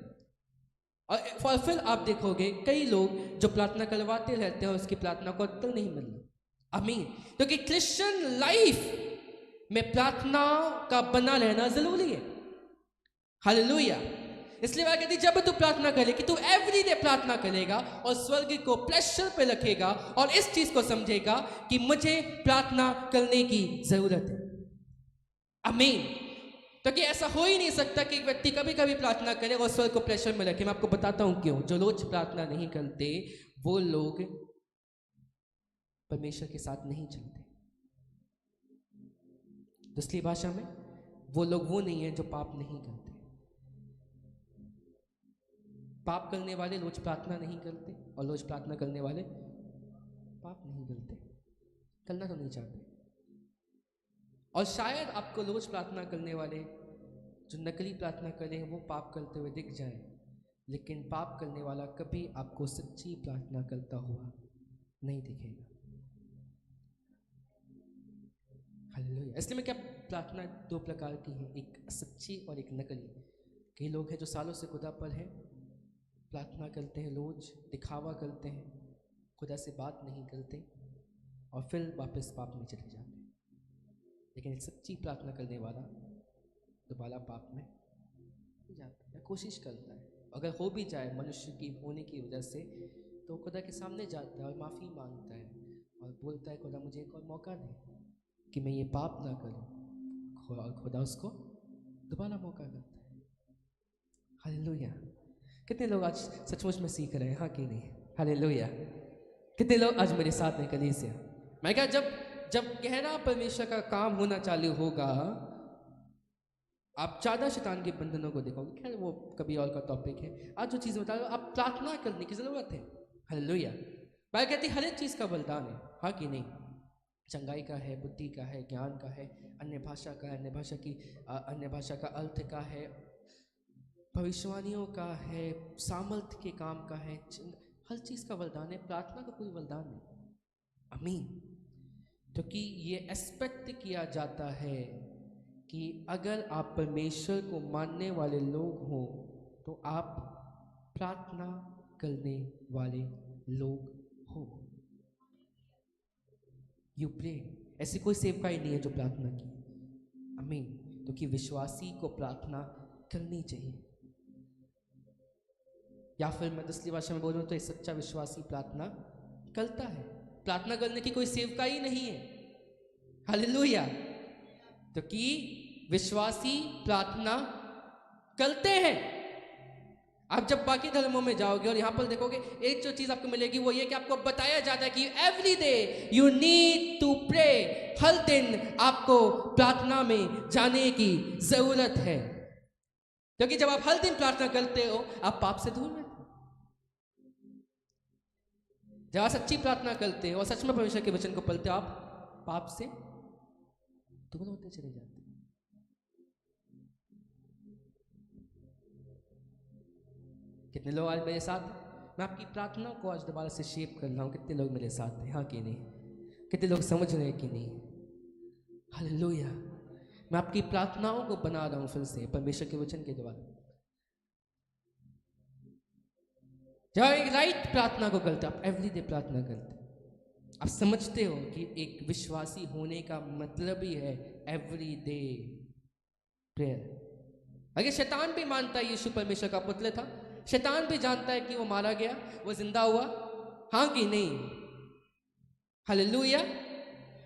और फिर आप देखोगे कई लोग जो प्रार्थना करवाते रहते हैं और उसकी प्रार्थना को उत्तर नहीं मिल रहा। आमीन। क्योंकि क्रिश्चियन लाइफ में प्रार्थना का बना रहना जरूरी है। हालेलुया। इसलिए वह कहती जब तू प्रार्थना करे कि तू एवरीडे प्रार्थना करेगा और स्वर्ग को प्रेशर पे रखेगा और इस चीज को समझेगा कि मुझे प्रार्थना करने की जरूरत है। आमीन। तो कि ऐसा हो ही नहीं सकता कि एक व्यक्ति कभी कभी प्रार्थना करे और स्वर्ग को प्रेशर में रखे। मैं आपको बताता हूं क्यों। जो लोग प्रार्थना नहीं करते वो लोग परमेश्वर के साथ नहीं चलते। दूसरी भाषा में वो लोग वो नहीं है जो पाप नहीं करते। पाप करने वाले रोज प्रार्थना नहीं करते और रोज प्रार्थना करने वाले पाप नहीं करते, करना तो नहीं चाहते। और शायद आपको रोज प्रार्थना करने वाले जो नकली प्रार्थना करें वो पाप करते हुए दिख जाए, लेकिन पाप करने वाला कभी आपको सच्ची प्रार्थना करता हुआ नहीं दिखेगा। हालेलुया। इसलिए मैं क्या, प्रार्थना दो प्रकार की है, एक सच्ची और एक नकली। कई लोग हैं जो सालों से खुदा पर है, प्रार्थना करते हैं, रोज दिखावा करते हैं, खुदा से बात नहीं करते और फिर वापस पाप में चले जाते हैं। लेकिन एक सच्ची प्रार्थना करने वाला दोबारा पाप में जाता है या कोशिश करता है। अगर हो भी जाए मनुष्य की होने की वजह से, तो खुदा के सामने जाता है और माफ़ी मांगता है और बोलता है खुदा मुझे एक और मौका दे कि मैं ये पाप ना करूं। और खुदा उसको दोबारा मौका देता है। हालेलुया। कितने लोग आज सचमुच में सीख रहे हैं? हाँ कि नहीं? हालेलुया। कितने लोग आज मेरे साथ हैं कलीसिया? मैं क्या, जब गहरा परमेश्वर का काम होना चालू होगा, आप ज़्यादा शैतान के बंधनों को देखोगे। खैर वो कभी और का टॉपिक है। आज जो चीज़ बता रहा हूं, आप प्रार्थना करने की ज़रूरत है। हालेलुया। बाइबल कहती हर एक चीज़ का वरदान है। हाँ कि नहीं? चंगाई का है, बुद्धि का है, ज्ञान का है, अन्य भाषा का है, अन्य भाषा का अर्थ का है, भविष्यवाणियों का है, सामर्थ्य के काम का है, हर चीज़ का वरदान है। प्रार्थना का कोई वरदान नहीं। आमीन। क्योंकि ये एक्सपेक्ट किया जाता है कि अगर आप परमेश्वर को मानने वाले लोग हों तो आप प्रार्थना करने वाले लोग हो। You pray. ऐसी कोई सेवकाई नहीं है जो प्रार्थना की। आमीन। क्योंकि विश्वासी को प्रार्थना करनी चाहिए। या फिर मैं दूसरी भाषा में बोलूं तो एक सच्चा विश्वासी प्रार्थना करता है। प्रार्थना करने की कोई सेवकाई नहीं है। हालेलुया। तो कि विश्वासी प्रार्थना करते हैं। आप जब बाकी धर्मों में जाओगे और यहां पर देखोगे, एक जो चीज आपको मिलेगी वो ये कि आपको बताया जाता है कि every day you need to pray. हर दिन आपको प्रार्थना में जाने की जरूरत है। क्योंकि जब आप हर दिन प्रार्थना करते हो आप पाप से दूर रहते हो। जब आप सच्ची प्रार्थना करते हो और सच में परमेश्वर के वचन को पढ़ते हो, आप पाप से दूर होते चले जाते हो। कितने लोग आज मेरे साथ, मैं आपकी प्रार्थना को आज दोबारा से शेप कर रहा हूं। कितने लोग मेरे साथ हैं? हाँ कि नहीं? कितने लोग समझ रहे हैं कि नहीं? हालेलुया। मैं आपकी प्रार्थनाओं को बना रहा हूं फिर से परमेश्वर के वचन के द्वारा। जब एक राइट प्रार्थना को करते आप एवरीडे प्रार्थना करते, आप समझते हो कि एक विश्वासी होने का मतलब ही है एवरीडे प्रेयर। अगर शैतान भी मानता है यीशु परमेश्वर का पुत्र था, शैतान भी जानता है कि वो मारा गया, वो जिंदा हुआ। हाँ कि नहीं? हालेलुया।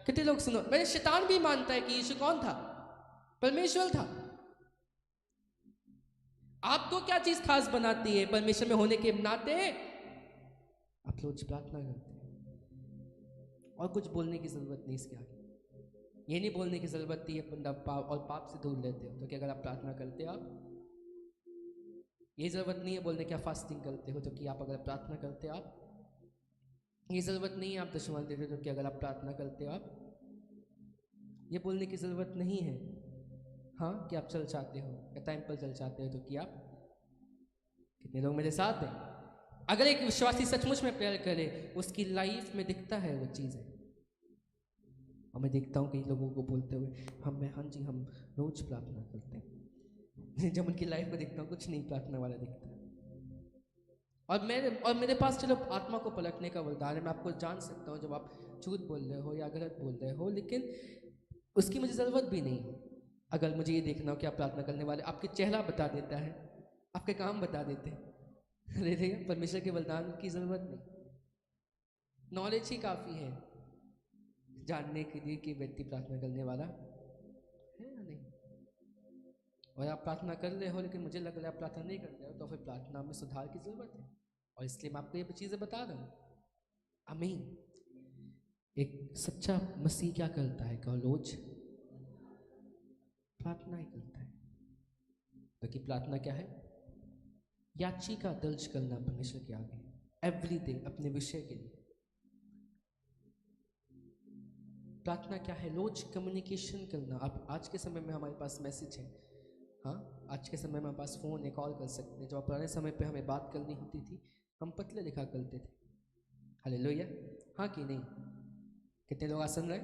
कितने लोग सुनो, मेरे शैतान भी मानता है कि यीशु कौन था? परमेश्वर था। आपको क्या चीज खास बनाती है परमेश्वर में होने के नाते? आप रोज प्रार्थना करते हैं। और कुछ बोलने की ज़रूरत नहीं इसके आगे। ये नहीं बोलने की ज़रूरत थी अपन पाप और पाप से दूर रहते हो तो कि अगर आप प्रार्थना करते हो आप, ये ज़रूरत नहीं है बोलने कि आप फास्टिंग करते हो तो कि आप अगर प्रार्थना करते हो आप, ये ज़रूरत नहीं है आप दशमांश देते हो तो कि अगर आप प्रार्थना करते हो आप, ये बोलने की ज़रूरत नहीं है हाँ कि आप चल चाहते हो या टाइम पर चल चाहते हो तो कि आप, कितने लोग मेरे साथ हैं? अगर एक विश्वासी सचमुच में प्रेयर करे उसकी लाइफ में दिखता है वो चीज़ें। और मैं देखता हूँ कई लोगों को बोलते हुए हाँ जी हम रोज प्रार्थना करते हैं जब उनकी लाइफ में देखता हूँ कुछ नहीं प्रार्थना वाला दिखता है। और मेरे पास चलो आत्मा को पलटने का वरदान है, मैं आपको जान सकता हूँ जब आप झूठ बोल रहे हो या गलत बोल रहे हो, लेकिन उसकी मुझे ज़रूरत भी नहीं है। अगर मुझे ये देखना हो कि आप प्रार्थना करने वाले, आपके चेहरा बता देता है, आपके काम बता देते हैं परमेश्वर के वरदान की ज़रूरत नहीं, नॉलेज ही काफ़ी है जानने के लिए कि व्यक्ति प्रार्थना करने वाला है या नहीं। और आप प्रार्थना कर रहे हो लेकिन मुझे लग रहा है आप प्रार्थना नहीं कर रहे हो, तो फिर प्रार्थना में सुधार की ज़रूरत है। और इसलिए मैं आपको ये चीज़ें बता रहा हूँ। आमीन। एक सच्चा मसीह क्या करता है? रोज प्रार्थना ही करता है। क्योंकि प्रार्थना क्या है? याचिका दर्ज करना परमेश्वर के आगे एवरी डे अपने विषय के लिए। प्रार्थना क्या है? रोज कम्युनिकेशन करना। अब आज के समय में हमारे पास मैसेज है, हाँ आज के समय में हमारे पास फ़ोन है, कॉल कर सकते हैं। जब पुराने समय पे हमें बात करनी होती थी हम पत्र लिखा करते थे। हालेलुया, हाँ कि नहीं? कितने लोग आज सुन रहे?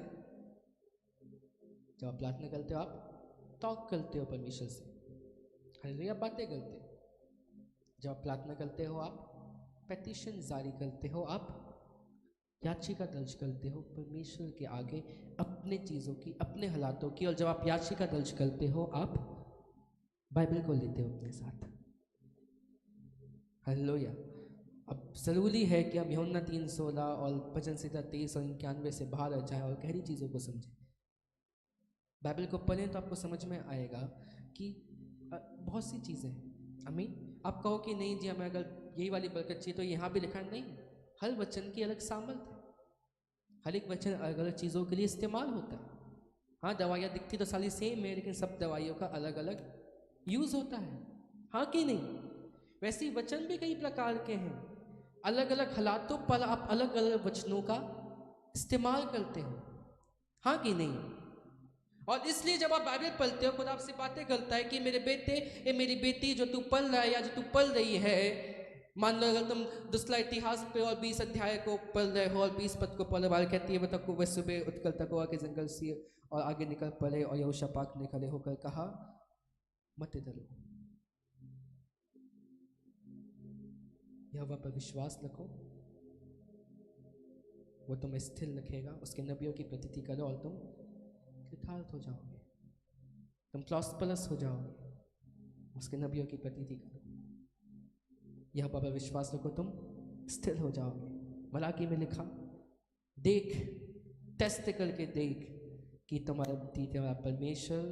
जब आप प्रार्थना करते हो आप टॉक करते हो परमेश्वर से, हालेलुया, बातें करते हो। जब आप प्रार्थना करते हो आप पेटिशन जारी करते हो, आप याचिका दर्ज करते हो परमेश्वर के आगे अपने चीज़ों की, अपने हालातों की। और जब आप याचिका दर्ज करते हो आप बाइबल को लेते हो अपने साथ। हालेलुया। अब ज़रूरी है कि हम यूहन्ना 3:16 और भजन संहिता 23 और 91 से बाहर आ जाएं और गहरी चीज़ों को समझें। बाइबल को पढ़ें तो आपको समझ में आएगा कि बहुत सी चीज़ें, अमीन। आप कहो कि नहीं जी हमें अगर यही वाली बरकत चाहिए तो यहाँ भी लिखा नहीं। हर वचन की अलग सामर्थ है, हर एक वचन अलग अलग चीज़ों के लिए इस्तेमाल होता है। हाँ दवाइयाँ दिखती तो सारी सेम है, लेकिन सब दवाइयों का अलग अलग यूज़ होता है, हाँ कि नहीं? वैसे ही वचन भी कई प्रकार के हैं, अलग अलग हालातों पर आप अलग अलग वचनों का इस्तेमाल करते हो, हाँ कि नहीं? और इसलिए जब आप बाइबल पढ़ते हो खुद आपसे बातें करता है कि मेरे बेटे ये मेरी बेटी जो तू पढ़ रहा है या जो तू पढ़ रही है, मान लो अगर तुम दूसरा इतिहास पे और 20 अध्याय को पढ़ रहे हो और 20 पद को पढ़ने वाले कहती है वह तक वह सुबह उठकर तकोआ के जंगल से और आगे निकल पड़े और यहोशापात ने खड़े होकर कहा मत डरो, यहोवा पर विश्वास रखो, वो तुम्हें स्थिर रखेगा। उसके नबियों की प्रतीति करो और तुम कृतार्थ हो जाओगे, तुम प्लस हो जाओगे। उसके नबियों की प्रतीति करो, यहोवा पर विश्वास रखो, तुम स्थिर हो जाओगे। मलाकी में लिखा, देख टेस्ट करके देख कि तुम्हारा परमेश्वर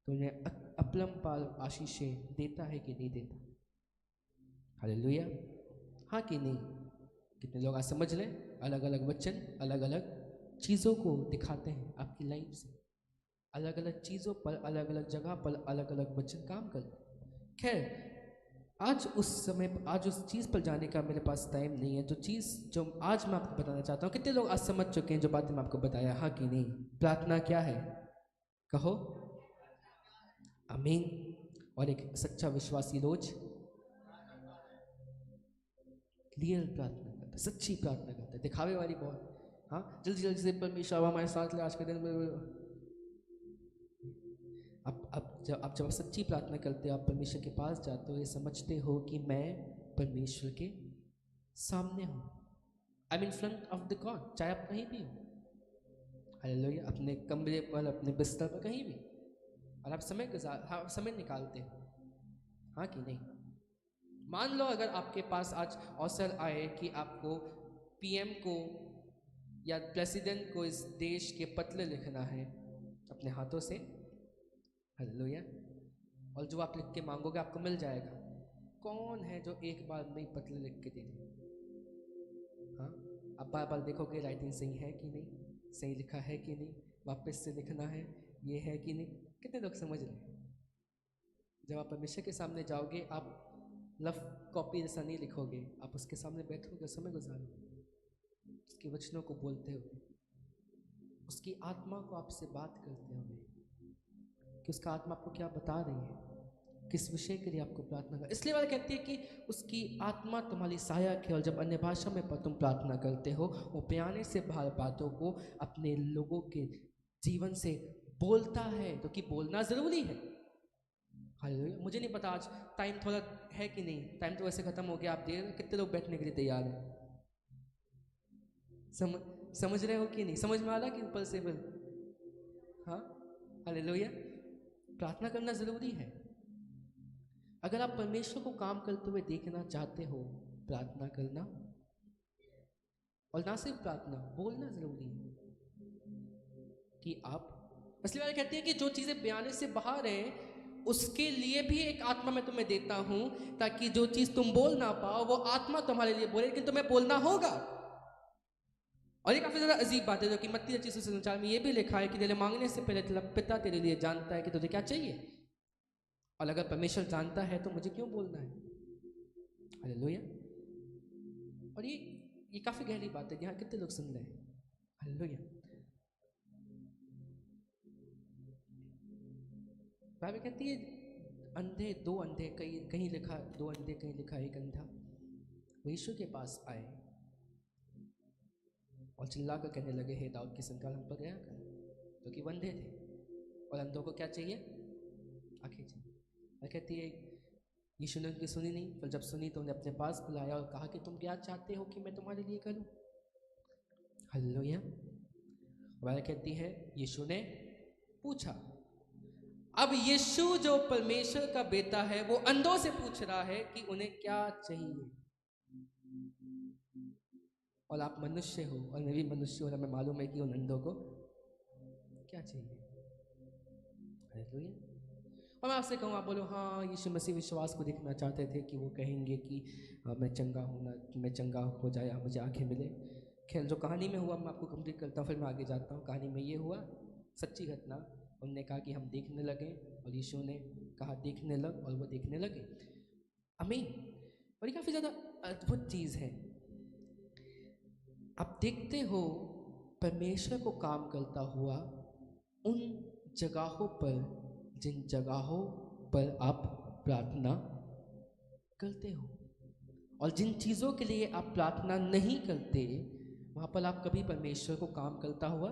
तुम्हें अपरंपार आशीषें देता है कि नहीं देता। हालेलुया, हाँ कि नहीं? कितने लोग आज समझ लें? अलग अलग वचन अलग अलग चीज़ों को दिखाते हैं आपकी लाइफ से, अलग अलग चीज़ों पर अलग अलग जगह पर अलग अलग वचन काम करते हैं। खैर आज उस चीज़ पर जाने का मेरे पास टाइम नहीं है। जो चीज़ जो आज मैं आपको बताना चाहता हूँ, कितने लोग आज समझ चुके हैं जो बातें मैं आपको बताया, हाँ कि नहीं? प्रार्थना क्या है? कहो आमीन। और एक सच्चा विश्वासी रोज क्लियर प्रार्थना करता है, सच्ची प्रार्थना करता है, दिखावे वाली बहुत, हाँ जल्दी जल्दी से परमेश्वर हमारे साथ ले आज के दिन में। जब आप सच्ची प्रार्थना करते हो, आप परमेश्वर के पास जाते हो, ये समझते हो कि मैं परमेश्वर के सामने हूँ, I mean front of the God. चाहे आप कहीं भी हो, हालेलुया, अपने कमरे पर, अपने बिस्तर पर, कहीं भी, और आप समय निकालते हो, हाँ कि नहीं? मान लो अगर आपके पास आज अवसर आए कि आपको पीएम को या प्रेसिडेंट को इस देश के पत्र लिखना है अपने हाथों से, हालेलुया, और जो आप लिख के मांगोगे आपको मिल जाएगा। कौन है जो एक बार में पत्र लिख के दे दे? हाँ, आप बार बार देखोगे राइटिंग सही है कि नहीं, सही लिखा है कि नहीं, वापस से लिखना है, ये है कि नहीं। कितने लोग समझ रहे हैं? जब आप परमेश्वर के सामने जाओगे, आप लफ कॉपी जैसा नहीं लिखोगे, आप उसके सामने बैठोगे, समय गुजारोगे उसके वचनों को बोलते हुए, उसकी आत्मा को आपसे बात करते हुए कि उसका आत्मा आपको क्या बता रही है, किस विषय के लिए आपको प्रार्थना कर। इसलिए बात कहती है कि उसकी आत्मा तुम्हारी सहायक है, और जब अन्य भाषा में तुम प्रार्थना करते हो, वो बयाने से बाहर बातों को अपने लोगों के जीवन से बोलता है, तो कि बोलना ज़रूरी है। हालेलुया। मुझे नहीं पता आज टाइम थोड़ा है कि नहीं, टाइम तो वैसे ख़त्म हो गया, आप देख कितने लोग बैठने के लिए तैयार हैं? समझ रहे हो कि नहीं? समझ में आ रहा कि ऊपर से बोल? हाँ, हालेलुया। प्रार्थना करना ज़रूरी है। अगर आप परमेश्वर को काम करते हुए देखना चाहते हो, प्रार्थना करना, और ना सिर्फ प्रार्थना, बोलना जरूरी है कि आप, इसलिए वाले कहते हैं कि जो चीज़ें बयाने से बाहर हैं उसके लिए भी एक आत्मा मैं तुम्हें देता हूं, ताकि जो चीज़ तुम बोल ना पाओ वो आत्मा तुम्हारे लिए बोले, लेकिन तुम्हें बोलना होगा। और ये काफ़ी ज़्यादा अजीब बात है, जो कि मत्ती 25:39 में ये भी लिखा है कि तेरे मांगने से पहले तेरा पिता तेरे लिए जानता है कि तुझे क्या चाहिए, और अगर परमेश्वर जानता है तो मुझे क्यों बोलना है? हालेलुया। और ये काफ़ी गहरी बात है, यहाँ कितने लोग सुन रहे हैं? हालेलुया। बाइबल कहती है अंधे, दो अंधे, कहीं लिखा दो अंधे, कहीं लिखा एक अंधा, वो यीशु के पास आए और चिल्ला कर कहने लगे, हे दाऊद की संतान हम पर दया कर, क्योंकि वो अंधे थे। और अंधों को क्या चाहिए? आंखें चाहिए। और कहती है यीशु ने उनकी सुनी नहीं, पर जब सुनी तो उन्हें अपने पास बुलाया और कहा कि तुम क्या चाहते हो कि मैं तुम्हारे लिए करूं? हालेलुया। बाइबल कहती है यीशु ने पूछा। अब यीशु जो परमेश्वर का बेटा है, वो अंधों से पूछ रहा है कि उन्हें क्या चाहिए। और आप मनुष्य हो और मैं भी मनुष्य हूं, और हमें मालूम है कि उन अंधों को क्या चाहिए। हालेलुया। और मैं आपसे कहूँ, आप बोलो हाँ, यीशु मसीह विश्वास को देखना चाहते थे कि वो कहेंगे कि मैं चंगा होना, मैं चंगा हो जाए, मुझे आंखें मिले। खेल जो कहानी में हुआ मैं आपको कंप्लीट करता हूँ, फिर मैं आगे जाता हूँ। कहानी में ये हुआ, सच्ची घटना। उनने कहा कि हम देखने लगे, और यीशु ने कहा देखने लग, और वो देखने लगे। आमीन। और ये काफ़ी ज़्यादा अद्भुत चीज़ है। आप देखते हो परमेश्वर को काम करता हुआ उन जगहों पर, जिन जगहों पर आप प्रार्थना करते हो, और जिन चीज़ों के लिए आप प्रार्थना नहीं करते, वहाँ पर आप कभी परमेश्वर को काम करता हुआ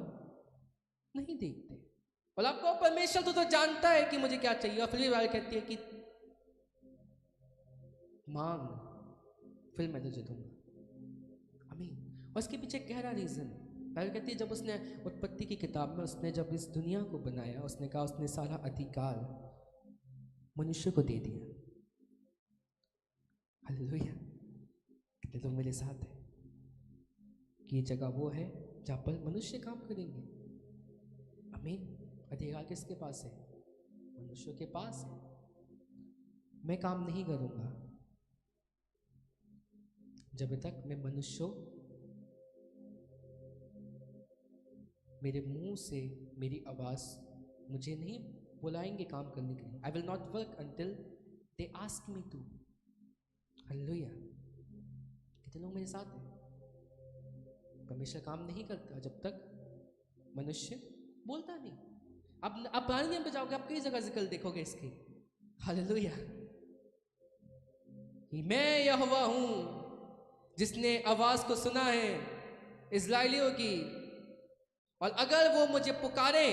नहीं देखते। और आपको परमेश्वर तो जानता है कि मुझे क्या चाहिए, और फिर भी बाइबल कहती है कि मांग, फिर मैं तुझे दूंगा। आमीन। और इसके पीछे गहरा रीज़न है। बाइबल कहती है जब उसने उत्पत्ति की किताब में, उसने जब इस दुनिया को बनाया, उसने कहा उसने सारा अधिकार मनुष्य को दे दिया। हालेलुया। कितने लोग मेरे साथ हैं कि ये जगह वो है जहाँ पर मनुष्य काम करेंगे। आमीन। अधिकार किसके पास है? मनुष्य के पास है। मैं काम नहीं करूँगा जब तक मैं मनुष्य मेरे मुंह से मेरी आवाज़ मुझे नहीं बुलाएंगे काम करने के लिए। I will not work until they ask me to. Hallelujah. कितने लोग मेरे साथ हैं? परमेश्वर काम नहीं करता जब तक मनुष्य बोलता नहीं। आप पुराने नियम पे जाओगे, आप कई जगह जिक्र देखोगे इसकी। हालेलुया। मैं यहोवा हूं जिसने आवाज को सुना है इस्राएलियों की, और अगर वो मुझे पुकारे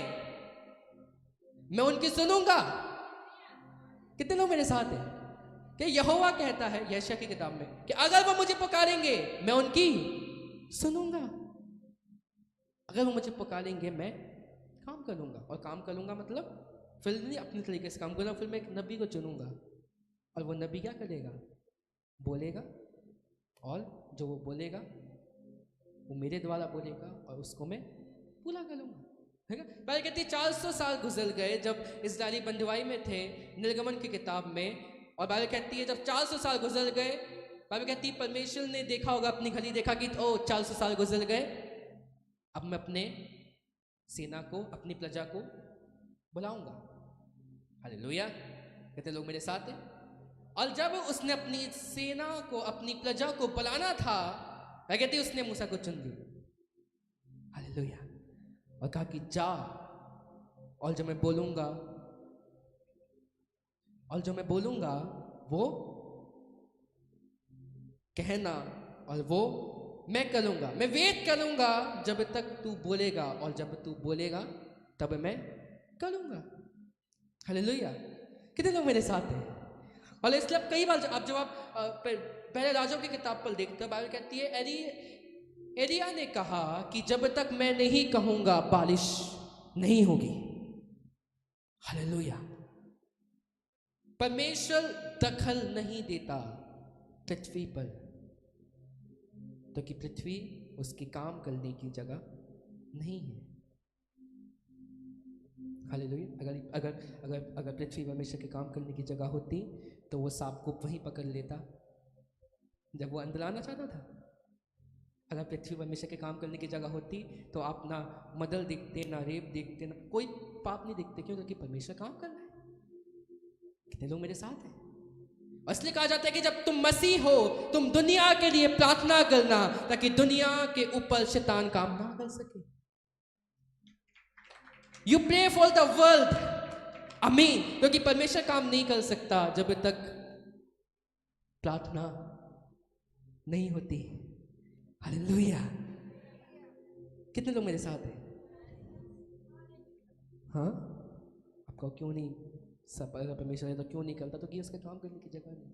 मैं उनकी सुनूंगा। कितने लोग मेरे साथ हैं कि यहोवा कहता है यशायाह की किताब में कि अगर वो मुझे पुकारेंगे मैं उनकी सुनूंगा। अगर वो मुझे पुकारेंगे मैं काम करूंगा, और काम करूंगा मतलब फिर नहीं अपने तरीके से काम करूंगा, फिर मैं एक नबी को चुनूंगा, और वो नबी क्या करेगा? बोलेगा, और जो वो बोलेगा वो मेरे द्वारा बोलेगा, और उसको मैं पूरा करूंगा। ठीक है। बाइबल कहती है 400 साल गुजर गए जब इस्राएली बंधुआई में थे, निर्गमन की किताब में। और बाइबल कहती है जब 400 साल गुजर गए, बाइबल कहती है परमेश्वर ने देखा होगा, अपनी घड़ी देखा कि ओ 400 साल गुजर गए, अब मैं अपने सेना को, अपनी प्रजा को बुलाऊंगा। हालेलुया। कहते लोग मेरे साथ हैं। और जब उसने अपनी सेना को, अपनी प्रजा को बुलाना था, वह कहती उसने मूसा को चुन लिया। हालेलुया। और कहा कि जा, और जो मैं बोलूंगा, वो कहना, और वो मैं करूंगा। मैं वेट करूंगा जब तक तू बोलेगा, और जब तू बोलेगा तब मैं करूंगा। हालेलुया। कितने लोग मेरे साथ हैं? और इसलिए अब कई बार जब आप पहले राजाओं की किताब पर देखते हो, बाइबल कहती है एलिया ने कहा कि जब तक मैं नहीं कहूंगा बारिश नहीं होगी। हालेलुया। परमेश्वर दखल नहीं देता पृथ्वी पर, तो कि पृथ्वी उसके काम करने की जगह नहीं है। हालेलुया। अगर अगर अगर अगर पृथ्वी परमेश्वर के काम करने की जगह होती तो वो सांप को वहीं पकड़ लेता जब वो अंदर आना चाहता था। अगर पृथ्वी परमेश्वर के काम करने की जगह होती तो आप ना मदल देखते, ना रेप देखते, ना कोई पाप नहीं देखते। क्यों? क्योंकि परमेश्वर काम कर रहा है। कितने लोग मेरे साथ हैं? इसलिए कहा जाता है कि जब तुम मसीह हो, तुम दुनिया के लिए प्रार्थना करना, ताकि दुनिया के ऊपर शैतान काम ना कर सके। You pray for the world, आमीन, क्योंकि परमेश्वर काम नहीं कर सकता जब तक प्रार्थना नहीं होती। हालेलुया। कितने लोग मेरे साथ हैं? हाँ, आपको क्यों नहीं सब, अगर परमेश्वर है तो क्यों नहीं करता? तो कि उसका काम करने की जगह नहीं।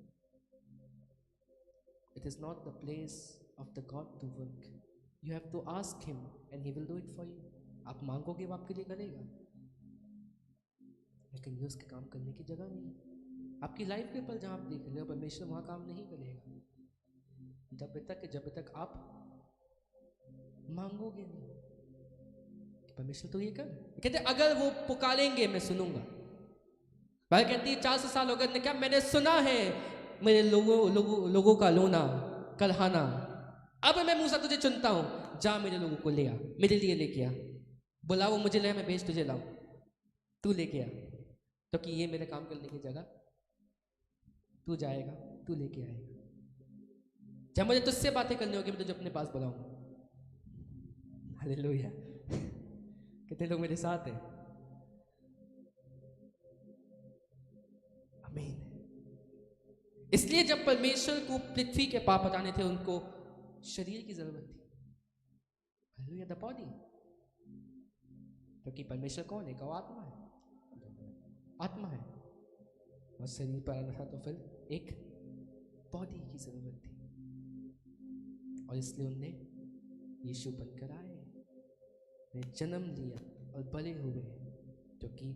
It is not the place of the God to work. You have to ask him and he will do it for you. आप मांगोगे वो आपके लिए करेगा, लेकिन ये उसके काम करने की जगह नहीं है। आपकी लाइफ के ऊपर जहाँ आप देख रहे हो, परमेश्वर वहाँ काम नहीं करेगा जब तक आप मांगोगे नहीं। परमेश्वर तो ये कर कहते अगर वो पुकारेंगे मैं सुनूंगा। भाई कहती है 400 साल हो गए, क्या मैंने सुना है मेरे लोगों का लोना करहाना। अब मैं मूसा तुझे चुनता हूं, जा मेरे लोगों को ले आ, मेरे लिए लेके आ। बुला, वो मुझे ले, मैं भेज तुझे लाऊं, तू लेके आ, तो कि ये मेरे काम करने की जगह तू जाएगा, तू लेके आएगा। जब मुझे तुझसे बातें करनी होगी मैं तुझे अपने पास बुलाऊंगा। हालेलुया। कितने लोग मेरे साथ हैं? आमीन। इसलिए जब परमेश्वर को पृथ्वी के पाप हटाने थे, उनको शरीर की जरूरत थी। Hallelujah, the body. क्योंकि परमेश्वर कौन है? वो आत्मा है, आत्मा है, और शरीर पर आना था तो फिर एक बॉडी की जरूरत थी। और इसलिए उनने यीशु बनकर आए, ने जन्म लिया और बड़े हुए, क्योंकि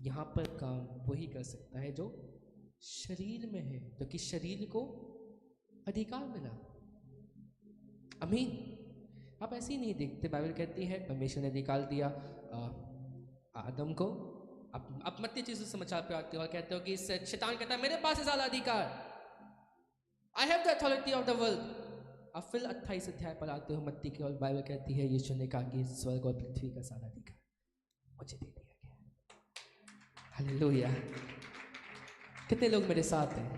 यहाँ पर काम वही कर सकता है जो शरीर में है, क्योंकि शरीर को अधिकार मिला। आमीन। आप ऐसे ही नहीं देखते, बाइबल कहती है परमेश्वर ने अधिकार दिया आदम को। आप मत्ती चीज़ों समाचार पे आते हो और कहते हो कि शैतान कहता है मेरे पास है सारा अधिकार, I have the authority of the world. आप फिर 28 अध्याय पर आते हो मत्ती के, और बाइबल कहती है यीशु ने कहा कि स्वर्ग और पृथ्वी का सारा अधिकार मुझे दे दिया गया। हालेलुया। कितने लोग मेरे साथ हैं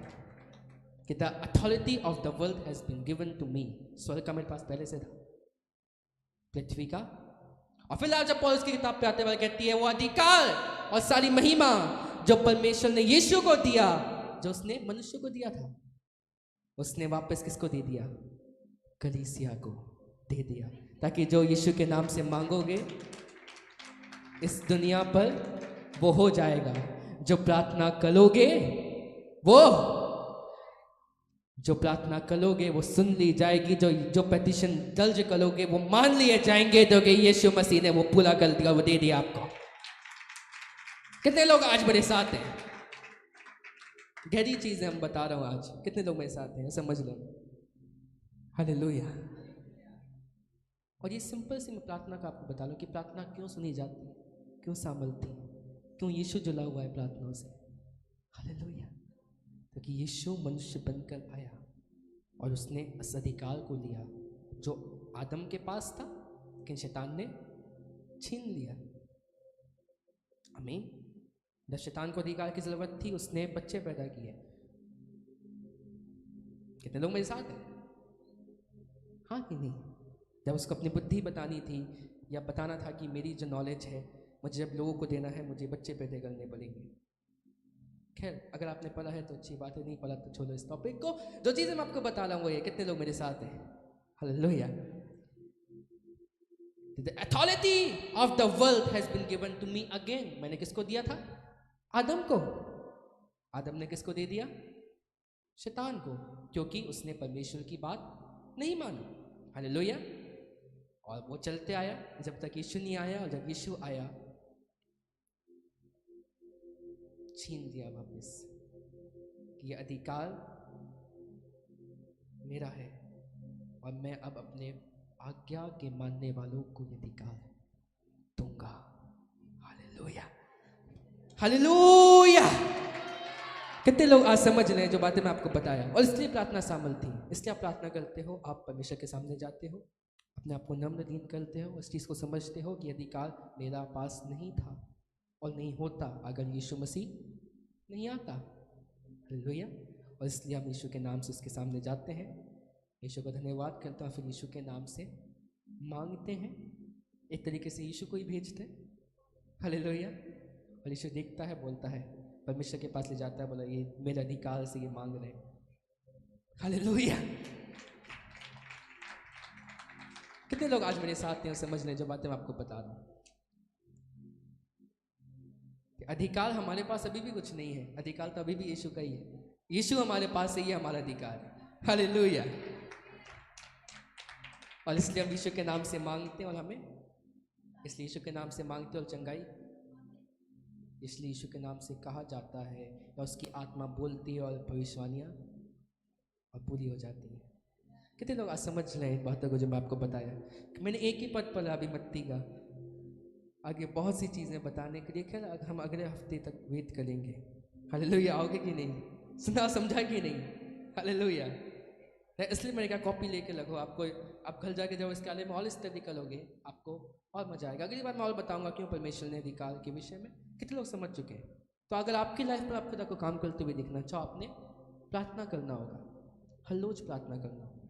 कि the authority of the world has been given to me. स्वर्ग का मेरे पास पहले से था, पृथ्वी का। और फिर जब पौलुस की किताब पे आते हुए कहती है वो अधिकार और सारी महिमा जो परमेश्वर ने यीशु को दिया, जो उसने मनुष्य को दिया था, उसने वापस किसको दे दिया? कलीसिया को दे दिया, ताकि जो यीशु के नाम से मांगोगे इस दुनिया पर वो हो जाएगा। जो प्रार्थना करोगे वो सुन ली जाएगी। जो पेटिशन दर्ज करोगे वो मान लिए जाएंगे, तो कि यीशु मसीह ने वो पूरा कर दिया, वो दे दिया आपको। कितने लोग आज मेरे साथ हैं? गहरी चीजें हम बता रहा हूं आज। कितने लोग मेरे साथ हैं? समझ लो। हालेलुया। और ये सिंपल सी मैं प्रार्थना का आपको बता लूं कि प्रार्थना क्यों सुनी जाती है, क्यों संभलती है, क्यों यीशु जुड़ा हुआ है प्रार्थनाओं से। हालेलुया। क्योंकि यीशु मनुष्य बनकर आया और उसने उस अधिकार को लिया जो आदम के पास था, लेकिन शैतान ने छीन लिया। आमीन। जब शैतान को अधिकार की जरूरत थी, उसने बच्चे पैदा किए। कितने लोग मेरे साथ हैं? हाँ कि नहीं? जब उसको अपनी बुद्धि बतानी थी या बताना था कि मेरी जो नॉलेज है, मुझे जब लोगों को देना है, मुझे बच्चे पैदा करने पड़ेंगे। खैर, अगर आपने पढ़ा है तो अच्छी बात है, नहीं पढ़ा तो छोड़ो इस टॉपिक को। जो चीज़ें मैं आपको बता रहा हूँ वो ये, कितने लोग मेरे साथ हैं? Hallelujah. The authority of the world has been given to me again. मैंने किसको दिया था? आदम को। आदम ने किसको दे दिया? शैतान को, क्योंकि उसने परमेश्वर की बात नहीं मानी। हालेलुया। और वो चलते आया जब तक यीशु नहीं आया, और जब यीशु आया छीन लिया वापस कि ये अधिकार मेरा है और मैं अब अपने आज्ञा के मानने वालों को ये अधिकार दूंगा। Hallelujah, hallelujah. कितने लोग आज समझ रहे हैं जो बातें मैं आपको बताया? और इसलिए प्रार्थना शामिल थी। इसलिए आप प्रार्थना करते हो, आप परमेश्वर के सामने जाते हो, अपने आप को नम्र दीन करते हो, इस चीज़ को समझते हो कि अधिकार मेरा पास नहीं था और नहीं होता अगर यीशु मसीह नहीं आता। हालेलुया। और इसलिए हम यीशु के नाम से उसके सामने जाते हैं, यीशु का धन्यवाद करते हैं, फिर यीशु के नाम से मांगते हैं। एक तरीके से यीशु को ही भेजते हैं। हालेलुया। और यीशु देखता है, बोलता है, परमेश्वर के पास ले जाता है, बोला ये मेरे अधिकार से ये मांग रहे हैं। हालेलुया। कितने लोग आज मेरे साथ हैं, समझ लें जो बातें मैं आपको बता रहा हूँ? अधिकार हमारे पास अभी भी कुछ नहीं है, अधिकार तो अभी भी यीशु का ही है। यीशु हमारे पास है, ये हमारा अधिकार है। हालेलुया। और इसलिए हम यीशु के नाम से मांगते हैं, और हमें इसलिए यीशु के नाम से मांगते हैं और चंगाई इसलिए यीशु के नाम से कहा जाता है, या उसकी आत्मा बोलती है और भविष्यवाणियाँ और पूरी हो जाती है। कितने लोग आज समझ रहे हैं इन बातों को जो मैं आपको बताया कि मैंने एक ही पद पढ़ा अभी मत्ती का, आगे बहुत सी चीज़ें बताने के लिए। खैर हम अगले हफ्ते तक वेट करेंगे। हालेलुया। आओगे कि नहीं? सुना समझा कि नहीं? हालेलुया। इसलिए मैंने कहा कॉपी लेके लगो, आपको आप घर जाके जब इसके बारे में और स्टडी करोगे आपको और मजा आएगा। अगली बार मैं और बताऊंगा क्यों परमेश्वर ने अधिकार के विषय में। कितने लोग समझ चुके हैं? तो अगर आपकी लाइफ पर आपको को काम करते हुए दिखना चाहो, आपने प्रार्थना करना होगा, हर रोज प्रार्थना करना होगा।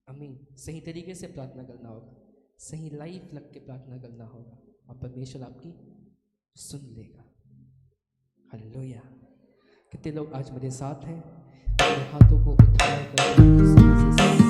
आमीन। सही तरीके से प्रार्थना करना होगा, सही लाइफ लग के प्रार्थना करना होगा, और परमेश्वर आपकी सुन लेगा। हालेलुया। कितने लोग आज मेरे साथ हैं? अपने हाथों को उठाकर